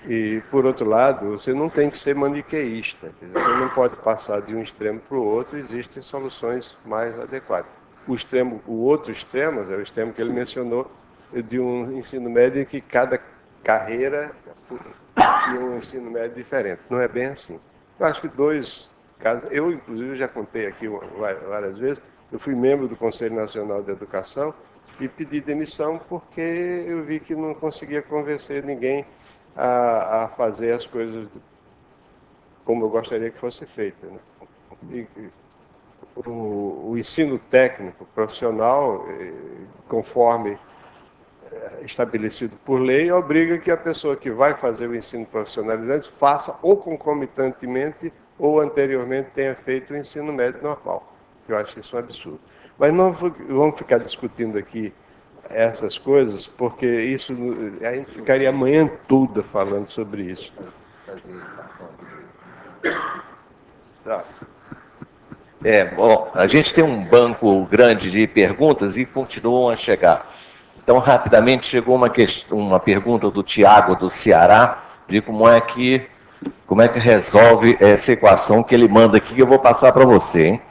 E, por outro lado, você não tem que ser maniqueísta. Você não pode passar de um extremo para o outro, existem soluções mais adequadas. O outro extremo, é o extremo que ele mencionou, de um ensino médio em que cada carreira e um ensino médio diferente. Não é bem assim. Eu acho que dois casos, eu inclusive já contei aqui várias vezes, eu fui membro do Conselho Nacional de Educação e pedi demissão porque eu vi que não conseguia convencer ninguém a fazer as coisas como eu gostaria que fosse feita, né? E o ensino técnico profissional, conforme estabelecido por lei, obriga que a pessoa que vai fazer o ensino profissionalizante faça ou concomitantemente ou anteriormente tenha feito o ensino médio normal. Eu acho isso um absurdo. Mas não vamos ficar discutindo aqui essas coisas, porque isso a gente ficaria a manhã toda falando sobre isso. Tá. Bom, a gente tem um banco grande de perguntas e continuam a chegar. Então, rapidamente, chegou uma pergunta do Tiago, do Ceará, de como é que resolve essa equação que ele manda aqui, que eu vou passar para você, hein?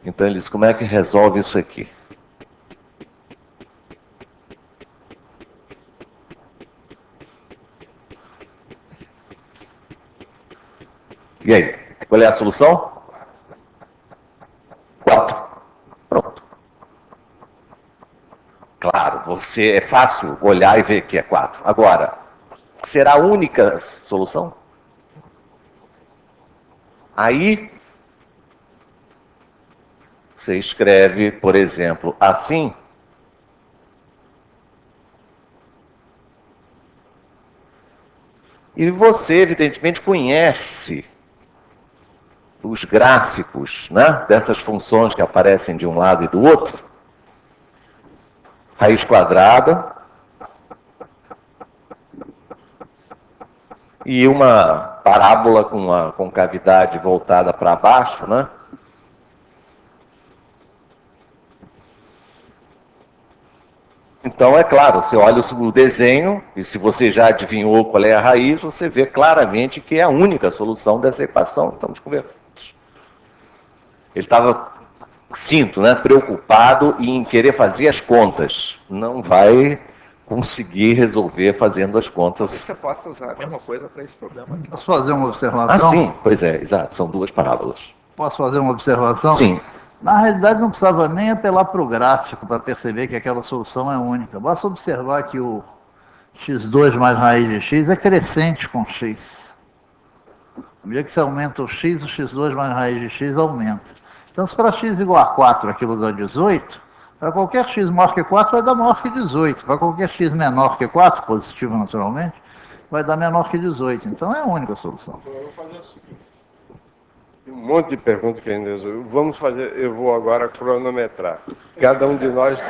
Então, ele diz, como é que resolve isso aqui? E aí, qual é a solução? 4. Pronto. Claro, é fácil olhar e ver que é 4. Agora, será a única solução? Aí, você escreve, por exemplo, assim. E você, evidentemente, conhece os gráficos, né, dessas funções que aparecem de um lado e do outro. Raiz quadrada e uma parábola com a concavidade voltada para baixo, né? Então, é claro, você olha o desenho e se você já adivinhou qual é a raiz, você vê claramente que é a única solução dessa equação. Estamos conversando. Ele estava, sinto, né, preocupado em querer fazer as contas. Não vai conseguir resolver fazendo as contas. Você possa usar a mesma coisa para esse problema aqui. Posso fazer uma observação? Sim, pois é, exato. São duas parábolas. Posso fazer uma observação? Sim. Na realidade, não precisava nem apelar para o gráfico para perceber que aquela solução é única. Basta observar que o x2 mais raiz de x é crescente com x. À medida que você aumenta o x2 mais raiz de x aumenta. Então, se para x igual a 4 aquilo dá 18, para qualquer x maior que 4 vai dar maior que 18. Para qualquer x menor que 4, positivo naturalmente, vai dar menor que 18. Então, é a única solução. Eu vou fazer o seguinte. Tem um monte de perguntas que ainda resolveu. Eu vou agora cronometrar. Cada um de nós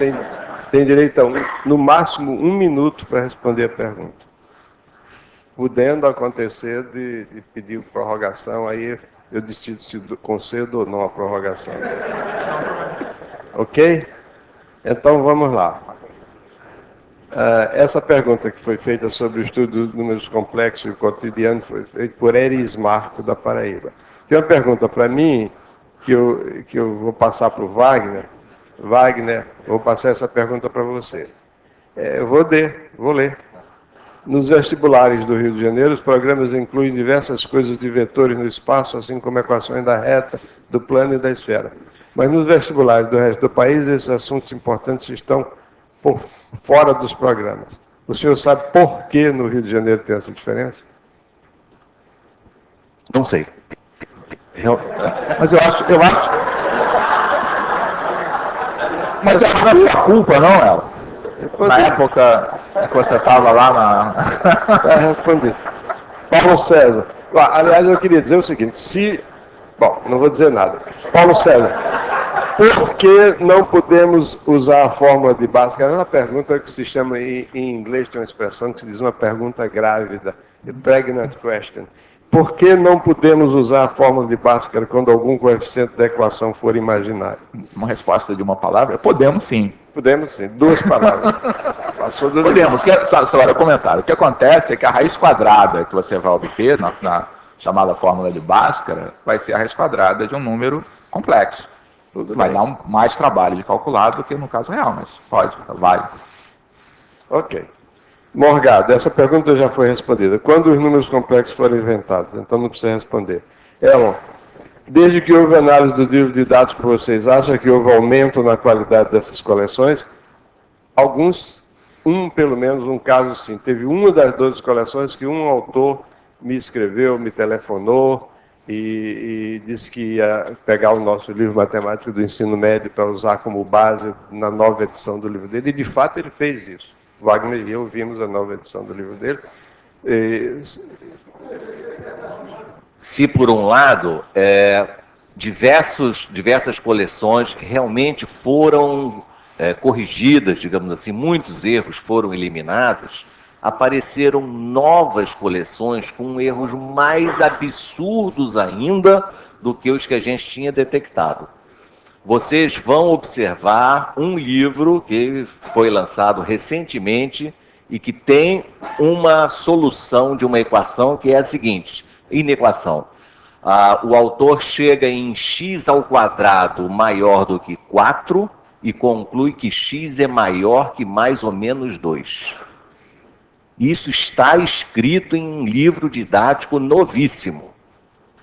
tem direito a no máximo 1 minuto para responder a pergunta. Podendo acontecer de pedir prorrogação, aí eu decido se concedo ou não a prorrogação. Ok? Então vamos lá. Essa pergunta que foi feita sobre o estudo dos números complexos e cotidianos foi feita por Eris Marco, da Paraíba. Tem uma pergunta para mim que eu vou passar para o Wagner. Wagner, vou passar essa pergunta para você. Eu vou ler. Nos vestibulares do Rio de Janeiro, os programas incluem diversas coisas de vetores no espaço, assim como equações da reta, do plano e da esfera. Mas nos vestibulares do resto do país, esses assuntos importantes estão por fora dos programas. O senhor sabe por que no Rio de Janeiro tem essa diferença? Não sei. Mas eu acho... Mas não é sua culpa, não, Ela? Na época que você estava lá na... Está respondido. Paulo César. Aliás, eu queria dizer o seguinte, Bom, não vou dizer nada. Paulo César, por que não podemos usar a fórmula de Bhaskara? É uma pergunta que se chama, em inglês tem uma expressão que se diz uma pergunta grávida, a pregnant question. Por que não podemos usar a fórmula de Bhaskara quando algum coeficiente da equação for imaginário? Uma resposta de uma palavra? Podemos sim. Podemos sim, 2 palavras. Passou do Podemos. Só agora o comentário. O que acontece é que a raiz quadrada que você vai obter na chamada fórmula de Bhaskara vai ser a raiz quadrada de um número complexo. Vai dar mais trabalho de calcular do que no caso real, mas vai. Ok. Morgado, essa pergunta já foi respondida. Quando os números complexos foram inventados? Então não precisa responder. Elon, desde que houve análise do livro didático, vocês acham que houve aumento na qualidade dessas coleções? Alguns, pelo menos um caso sim. Teve uma das 12 coleções que um autor me escreveu, me telefonou e disse que ia pegar o nosso livro Matemática do Ensino Médio para usar como base na nova edição do livro dele. E de fato ele fez isso. Wagner e eu vimos a nova edição do livro dele. Se por um lado, diversas coleções realmente foram corrigidas, digamos assim, muitos erros foram eliminados, apareceram novas coleções com erros mais absurdos ainda do que os que a gente tinha detectado. Vocês vão observar um livro que foi lançado recentemente e que tem uma solução de uma equação que é a seguinte, inequação. O autor chega em x² maior do que 4 e conclui que x é maior que mais ou menos 2. Isso está escrito em um livro didático novíssimo.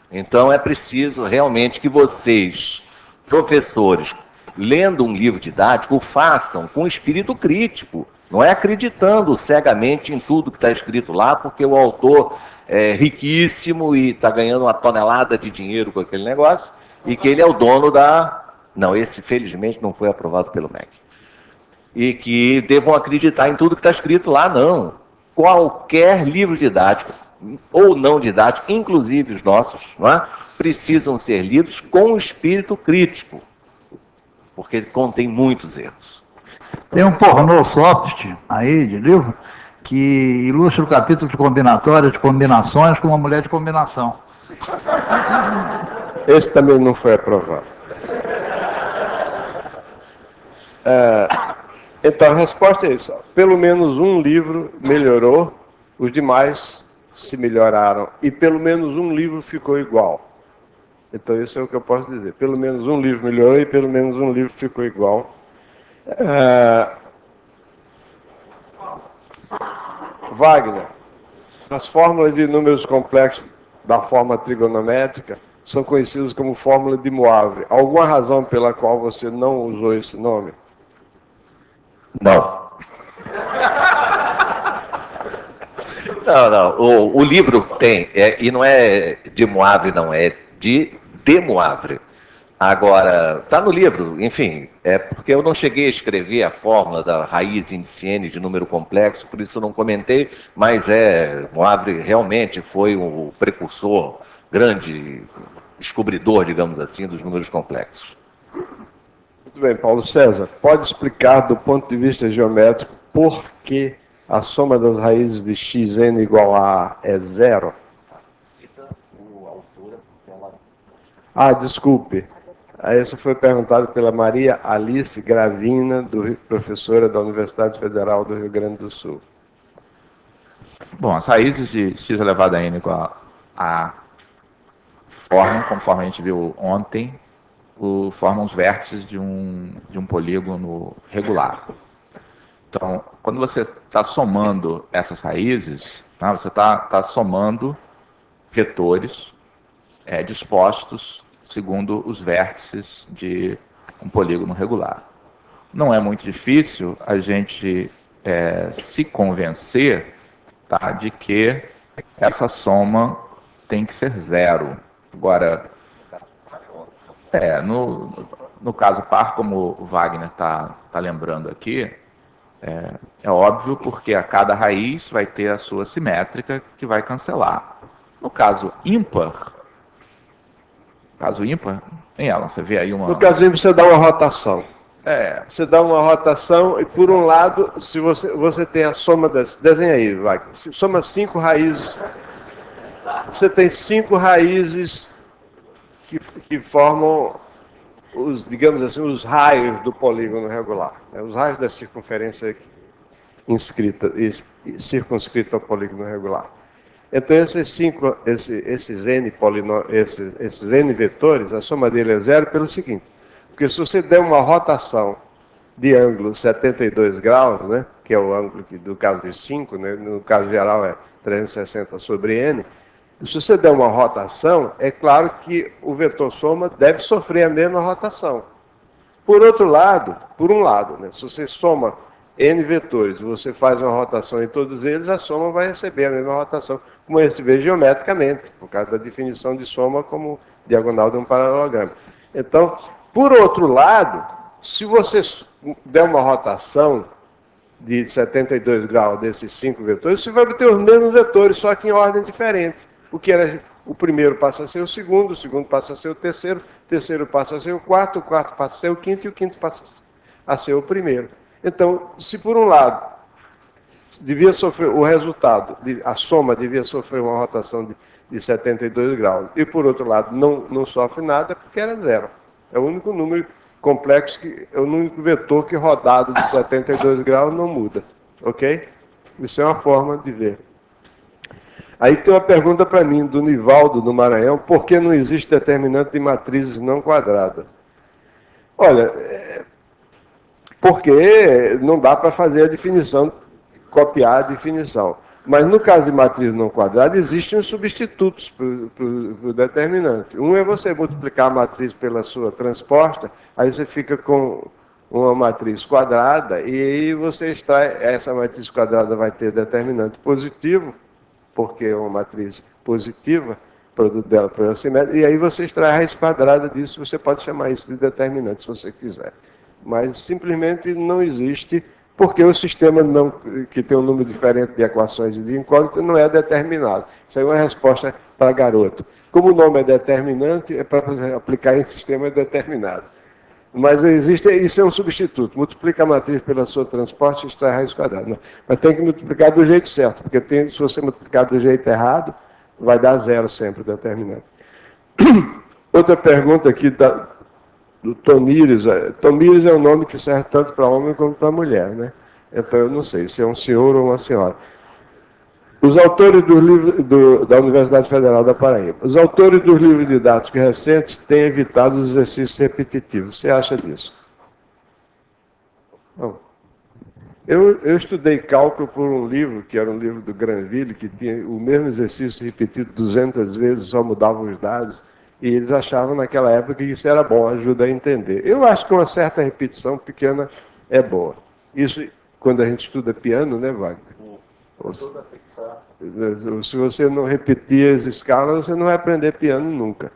Então é preciso realmente que vocês, professores, lendo um livro didático, o façam com espírito crítico. Não é acreditando cegamente em tudo que está escrito lá, porque o autor é riquíssimo e está ganhando uma tonelada de dinheiro com aquele negócio, e que ele é o dono da... Não, esse felizmente não foi aprovado pelo MEC. E que devam acreditar em tudo que está escrito lá, não. Qualquer livro didático, ou não didático, inclusive os nossos, não é? Precisam ser lidos com espírito crítico, porque contém muitos erros. Tem um pornô soft aí de livro que ilustra o capítulo de combinatórias, de combinações com uma mulher de combinação. Esse também não foi aprovado. Então a resposta é isso. Pelo menos um livro melhorou, os demais se melhoraram. E pelo menos um livro ficou igual. Então isso é o que eu posso dizer. Pelo menos um livro melhorou e pelo menos um livro ficou igual. Wagner, as fórmulas de números complexos da forma trigonométrica são conhecidas como fórmula de Moivre. Alguma razão pela qual você não usou esse nome? Não. Não. O livro tem, e não é de Moivre, não, é de Moivre. Agora, está no livro, enfim, é porque eu não cheguei a escrever a fórmula da raiz indiciene de número complexo, por isso eu não comentei, mas Moivre realmente foi o precursor, grande descobridor, digamos assim, dos números complexos. Muito bem, Paulo César, pode explicar do ponto de vista geométrico por que a soma das raízes de xn igual a é zero? Desculpe. Essa foi perguntada pela Maria Alice Gravina, professora da Universidade Federal do Rio Grande do Sul. Bom, as raízes de x elevado a n igual a formam, conforme a gente viu ontem, formam os vértices de um polígono regular. Então, quando você está somando essas raízes, tá, você está somando vetores dispostos segundo os vértices de um polígono regular. Não é muito difícil a gente se convencer, tá, de que essa soma tem que ser zero. Agora, no caso par, como o Wagner está lembrando aqui, é óbvio, porque a cada raiz vai ter a sua simétrica que vai cancelar. No caso ímpar, hein, Alan, você vê aí uma... No caso ímpar, você dá uma rotação. Você dá uma rotação e, por um lado, se você tem a soma das... Desenha aí, Wagner. Soma 5 raízes. Você tem 5 raízes que formam digamos assim, os raios do polígono regular, os raios da circunferência circunscrita ao polígono regular. Então esses N vetores, a soma dele é zero pelo seguinte, porque se você der uma rotação de ângulo 72 graus, né, que é o ângulo do caso de 5, né, no caso geral é 360 sobre n, se você der uma rotação, é claro que o vetor soma deve sofrer a mesma rotação. Por outro lado, por um lado, né, se você soma n vetores, você faz uma rotação em todos eles, a soma vai receber a mesma rotação, como a gente vê geometricamente, por causa da definição de soma como diagonal de um paralelogramo. Então, por outro lado, se você der uma rotação de 72 graus desses 5 vetores, você vai obter os mesmos vetores, só que em ordem diferente. O primeiro passa a ser o segundo passa a ser o terceiro passa a ser o quarto passa a ser o quinto e o quinto passa a ser o primeiro. Então, se por um lado devia sofrer o resultado, a soma devia sofrer uma rotação de 72 graus, e por outro lado não sofre nada, porque era zero. É o único número complexo, é o único vetor que rodado de 72 graus não muda. Ok? Isso é uma forma de ver. Aí tem uma pergunta para mim, do Nivaldo, do Maranhão: por que não existe determinante de matrizes não quadradas? Olha, porque não dá para fazer a definição, copiar a definição. Mas no caso de matriz não quadrada, existem os substitutos para o determinante. Um é você multiplicar a matriz pela sua transposta, aí você fica com uma matriz quadrada, e aí você extrai, essa matriz quadrada vai ter determinante positivo, porque é uma matriz positiva, produto dela por assimétrico, e aí você extrai a raiz quadrada disso, você pode chamar isso de determinante, se você quiser. Mas simplesmente não existe, porque o sistema que tem um número diferente de equações e de incógnitas não é determinado. Isso aí é uma resposta para garoto. Como o nome é determinante, é para aplicar em sistema determinado. Mas isso é um substituto. Multiplica a matriz pela sua transporte e extrai a raiz quadrada. Não. Mas tem que multiplicar do jeito certo, porque se você multiplicar do jeito errado, vai dar zero sempre o determinante. Outra pergunta aqui do Tomires. Tomires é um nome que serve tanto para homem como para mulher, né? Então eu não sei se é um senhor ou uma senhora. Os autores dos livros da Universidade Federal da Paraíba. Os autores dos livros didáticos recentes têm evitado os exercícios repetitivos. Você acha disso? Bom, eu estudei cálculo por um livro, que era um livro do Granville, que tinha o mesmo exercício repetido 200 vezes, só mudavam os dados, e eles achavam naquela época que isso era bom, ajuda a entender. Eu acho que uma certa repetição pequena é boa. Isso quando a gente estuda piano, né, Wagner? Se você não repetir as escalas, você não vai aprender piano nunca.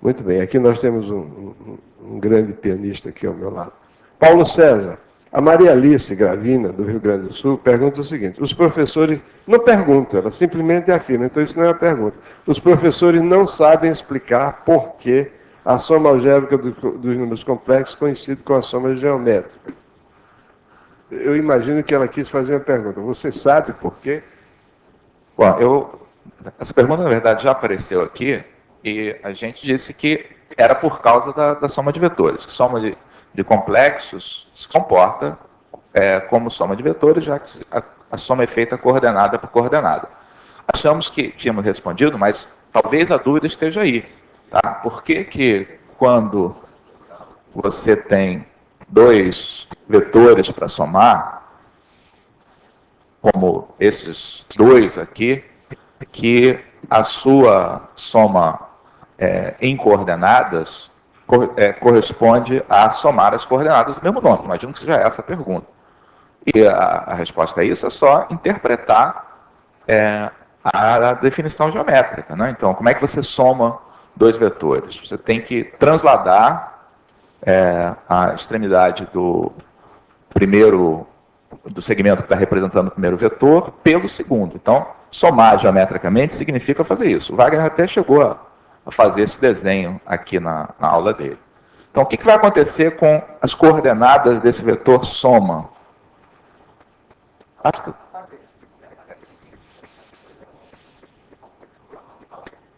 Muito bem, aqui nós temos um grande pianista aqui ao meu lado. Paulo César. A Maria Alice Gravina, do Rio Grande do Sul, pergunta o seguinte: os professores não perguntam, ela simplesmente afirma, então isso não é uma pergunta. Os professores não sabem explicar por que a soma algébrica dos números complexos coincide com a soma geométrica. Eu imagino que ela quis fazer uma pergunta. Você sabe por quê? Bom, essa pergunta, na verdade, já apareceu aqui, e a gente disse que era por causa da soma de vetores. Que soma de complexos se comporta como soma de vetores, já que a soma é feita coordenada por coordenada. Achamos que tínhamos respondido, mas talvez a dúvida esteja aí. Tá? Por que quando você tem dois vetores para somar, como esses dois aqui, que a sua soma em coordenadas corresponde a somar as coordenadas do mesmo nome? Imagino que seja essa a pergunta. E a resposta a isso é só interpretar a definição geométrica, né? Então, como é que você soma dois vetores? Você tem que transladar a extremidade do segmento que está representando o primeiro vetor pelo segundo. Então, somar geometricamente significa fazer isso. O Wagner até chegou a fazer esse desenho aqui na aula dele. Então, o que vai acontecer com as coordenadas desse vetor soma? O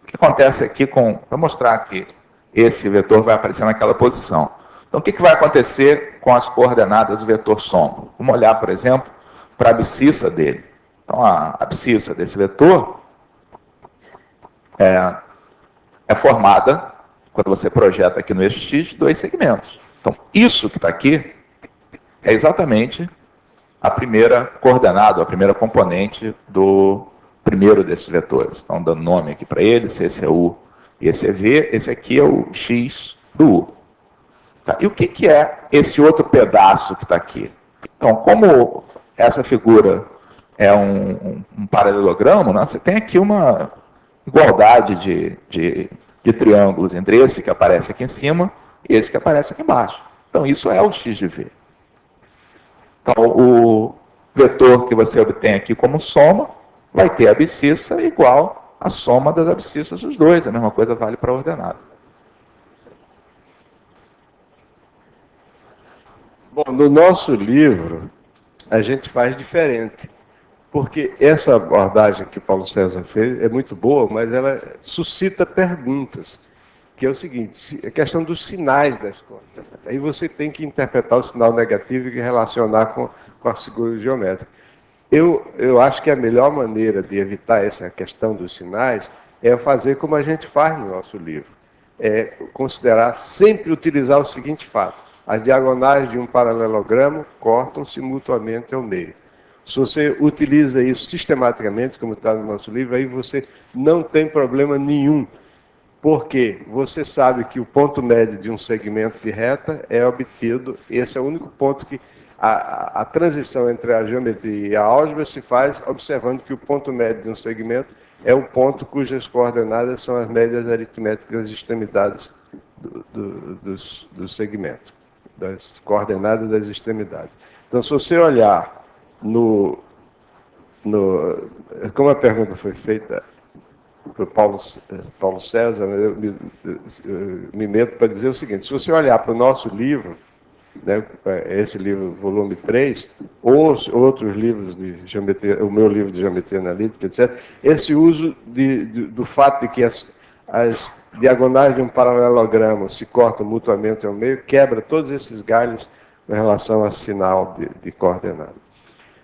que acontece aqui vou mostrar que esse vetor vai aparecer naquela posição. Então, o que vai acontecer com as coordenadas do vetor soma? Vamos olhar, por exemplo, para a abscissa dele. Então, a abscissa desse vetor é formada, quando você projeta aqui no eixo X, de dois segmentos. Então, isso que está aqui é exatamente a primeira coordenada, a primeira componente do primeiro desses vetores. Então, dando nome aqui para ele, se esse é U e esse é V, esse aqui é o X do U. Tá? E o que é esse outro pedaço que está aqui? Então, como essa figura é um paralelogramo, né, você tem aqui uma igualdade de triângulos entre esse que aparece aqui em cima e esse que aparece aqui embaixo. Então, isso é o X de V. Então, o vetor que você obtém aqui como soma vai ter abscissa igual à soma das abscissas dos dois. A mesma coisa vale para a ordenada. Bom, no nosso livro, a gente faz diferente. Porque essa abordagem que Paulo César fez é muito boa, mas ela suscita perguntas. Que é o seguinte, a questão dos sinais das contas. Aí você tem que interpretar o sinal negativo e relacionar com as figuras geométricas. Eu acho que a melhor maneira de evitar essa questão dos sinais é fazer como a gente faz no nosso livro. É considerar, sempre utilizar o seguinte fato. As diagonais de um paralelogramo cortam-se mutuamente ao meio. Se você utiliza isso sistematicamente, como está no nosso livro, aí você não tem problema nenhum. Porque você sabe que o ponto médio de um segmento de reta é obtido, esse é o único ponto que a transição entre a geometria e a álgebra se faz observando que o ponto médio de um segmento é o ponto cujas coordenadas são as médias aritméticas das extremidades do segmento, das coordenadas das extremidades. Então, se você olhar como a pergunta foi feita por Paulo César, eu me meto para dizer o seguinte, se você olhar para o nosso livro, né, esse livro, volume 3, ou outros livros de geometria, o meu livro de geometria analítica, etc., esse uso do fato de que as diagonais de um paralelogramo se cortam mutuamente ao meio, quebra todos esses galhos em relação a sinal de coordenada.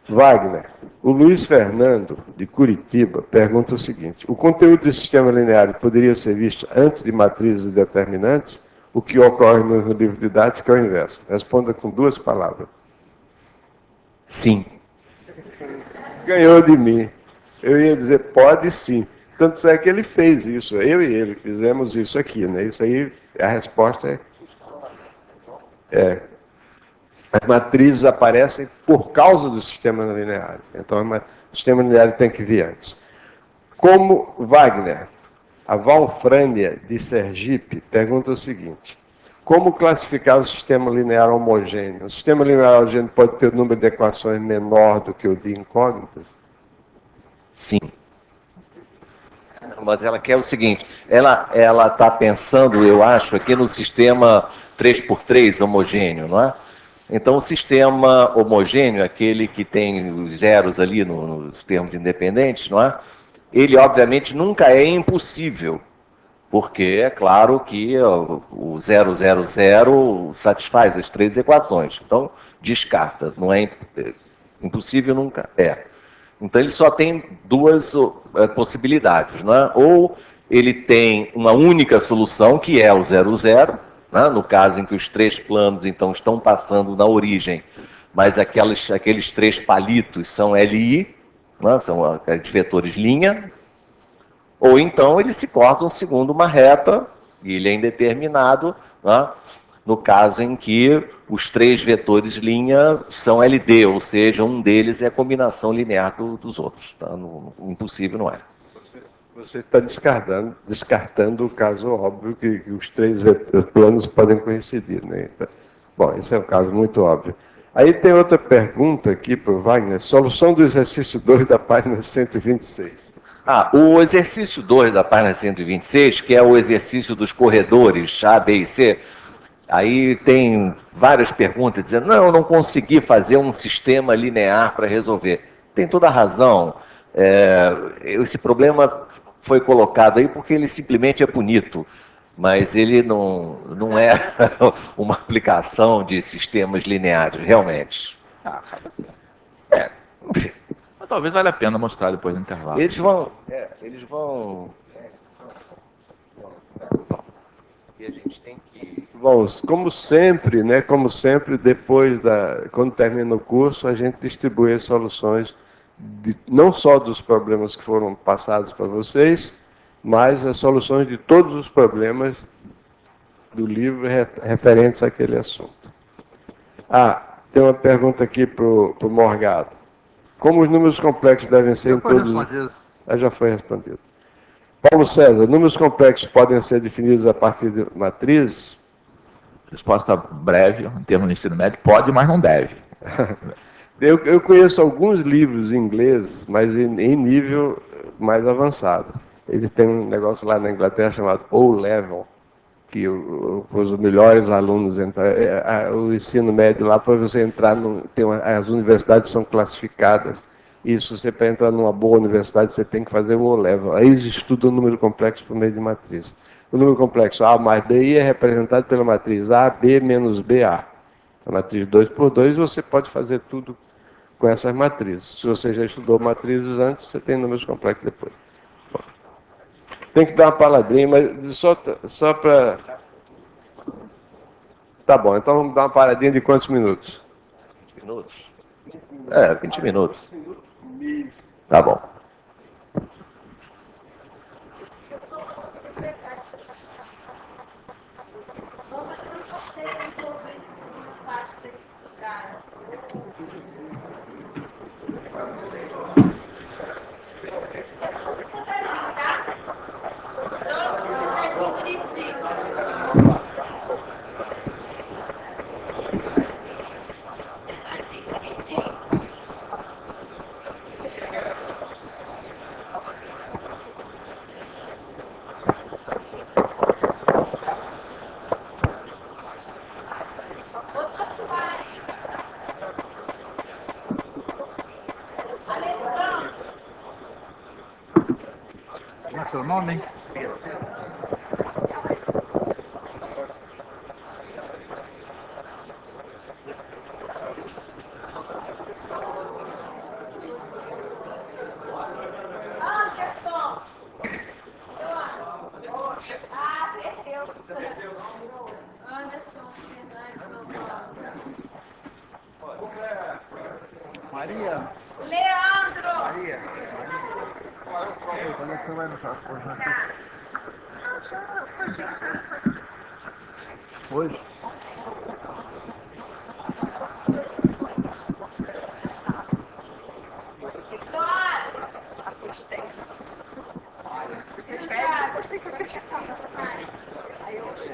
Wagner, o Luiz Fernando, de Curitiba, pergunta o seguinte, o conteúdo de sistema linear poderia ser visto antes de matrizes determinantes? O que ocorre no livro didático é o inverso. Responda com 2 palavras. Sim. Ganhou de mim. Eu ia dizer, pode sim. Tanto é que ele fez isso, eu e ele fizemos isso aqui, né? Isso aí, a resposta é as matrizes aparecem por causa do sistema linear. Então, o sistema linear tem que vir antes. Como Wagner, a Valfrânia de Sergipe pergunta o seguinte, como classificar o sistema linear homogêneo? O sistema linear homogêneo pode ter um número de equações menor do que o de incógnitas? Sim. Mas ela quer o seguinte, ela está pensando, eu acho, aqui no sistema 3x3 homogêneo, não é? Então, o sistema homogêneo, aquele que tem os zeros ali nos termos independentes, não é? Ele, obviamente, nunca é impossível, porque é claro que o 0, 0, 0 satisfaz as 3 equações. Então, descarta, não é impossível, nunca é. Então, ele só tem 2 possibilidades, não é? Ou ele tem uma única solução, que é o 0, 0, né? No caso em que os 3 planos, então, estão passando na origem, mas aqueles 3 palitos são LI, né? São aqueles vetores linha, ou então eles se cortam segundo uma reta, e ele é indeterminado, né? No caso em que os 3 vetores linha são LD, ou seja, um deles é a combinação linear dos outros. Tá? Impossível não é. Você está descartando o caso óbvio que os 3 planos podem coincidir. Né? Então, bom, esse é um caso muito óbvio. Aí tem outra pergunta aqui para o Wagner, solução do exercício 2 da página 126. O exercício 2 da página 126, que é o exercício dos corredores A, B e C, aí tem várias perguntas dizendo, não, eu não consegui fazer um sistema linear para resolver. Tem toda a razão. Esse problema foi colocado aí porque ele simplesmente é bonito, mas ele não é uma aplicação de sistemas lineares, realmente. Acaba sendo. Enfim. Mas talvez valha a pena mostrar depois do intervalo. Eles vão e a gente tem que... Bom, como sempre, né, depois quando termina o curso, a gente distribui as soluções não só dos problemas que foram passados para vocês, mas as soluções de todos os problemas do livro referentes àquele assunto. Tem uma pergunta aqui para o Morgado. Como os números complexos devem ser em todos... Já foi respondido. Paulo César, números complexos podem ser definidos a partir de matrizes? Resposta breve, em termos de ensino médio, pode, mas não deve. Eu conheço alguns livros em inglês, mas em nível mais avançado. Eles têm um negócio lá na Inglaterra chamado O-Level, que os melhores alunos entram. O ensino médio lá, para você entrar, as universidades são classificadas. Isso, você para entrar numa boa universidade, você tem que fazer o O-Level. Aí eles estudam o número complexo por meio de matriz. O número complexo A mais BI é representado pela matriz AB menos BA. A matriz 2 por 2, você pode fazer tudo com essas matrizes. Se você já estudou matrizes antes, você tem números complexos depois. Tem que dar uma palavrinha, mas só para... Tá bom, então vamos dar uma paradinha de quantos minutos? 20 minutos? 20 minutos. Tá bom. Como é seu nome, hein? Maria. Leandro! Maria. Quando é que você vai no churrasco? Hoje? Você tem que acreditar nessa coisa. Aí eu hoje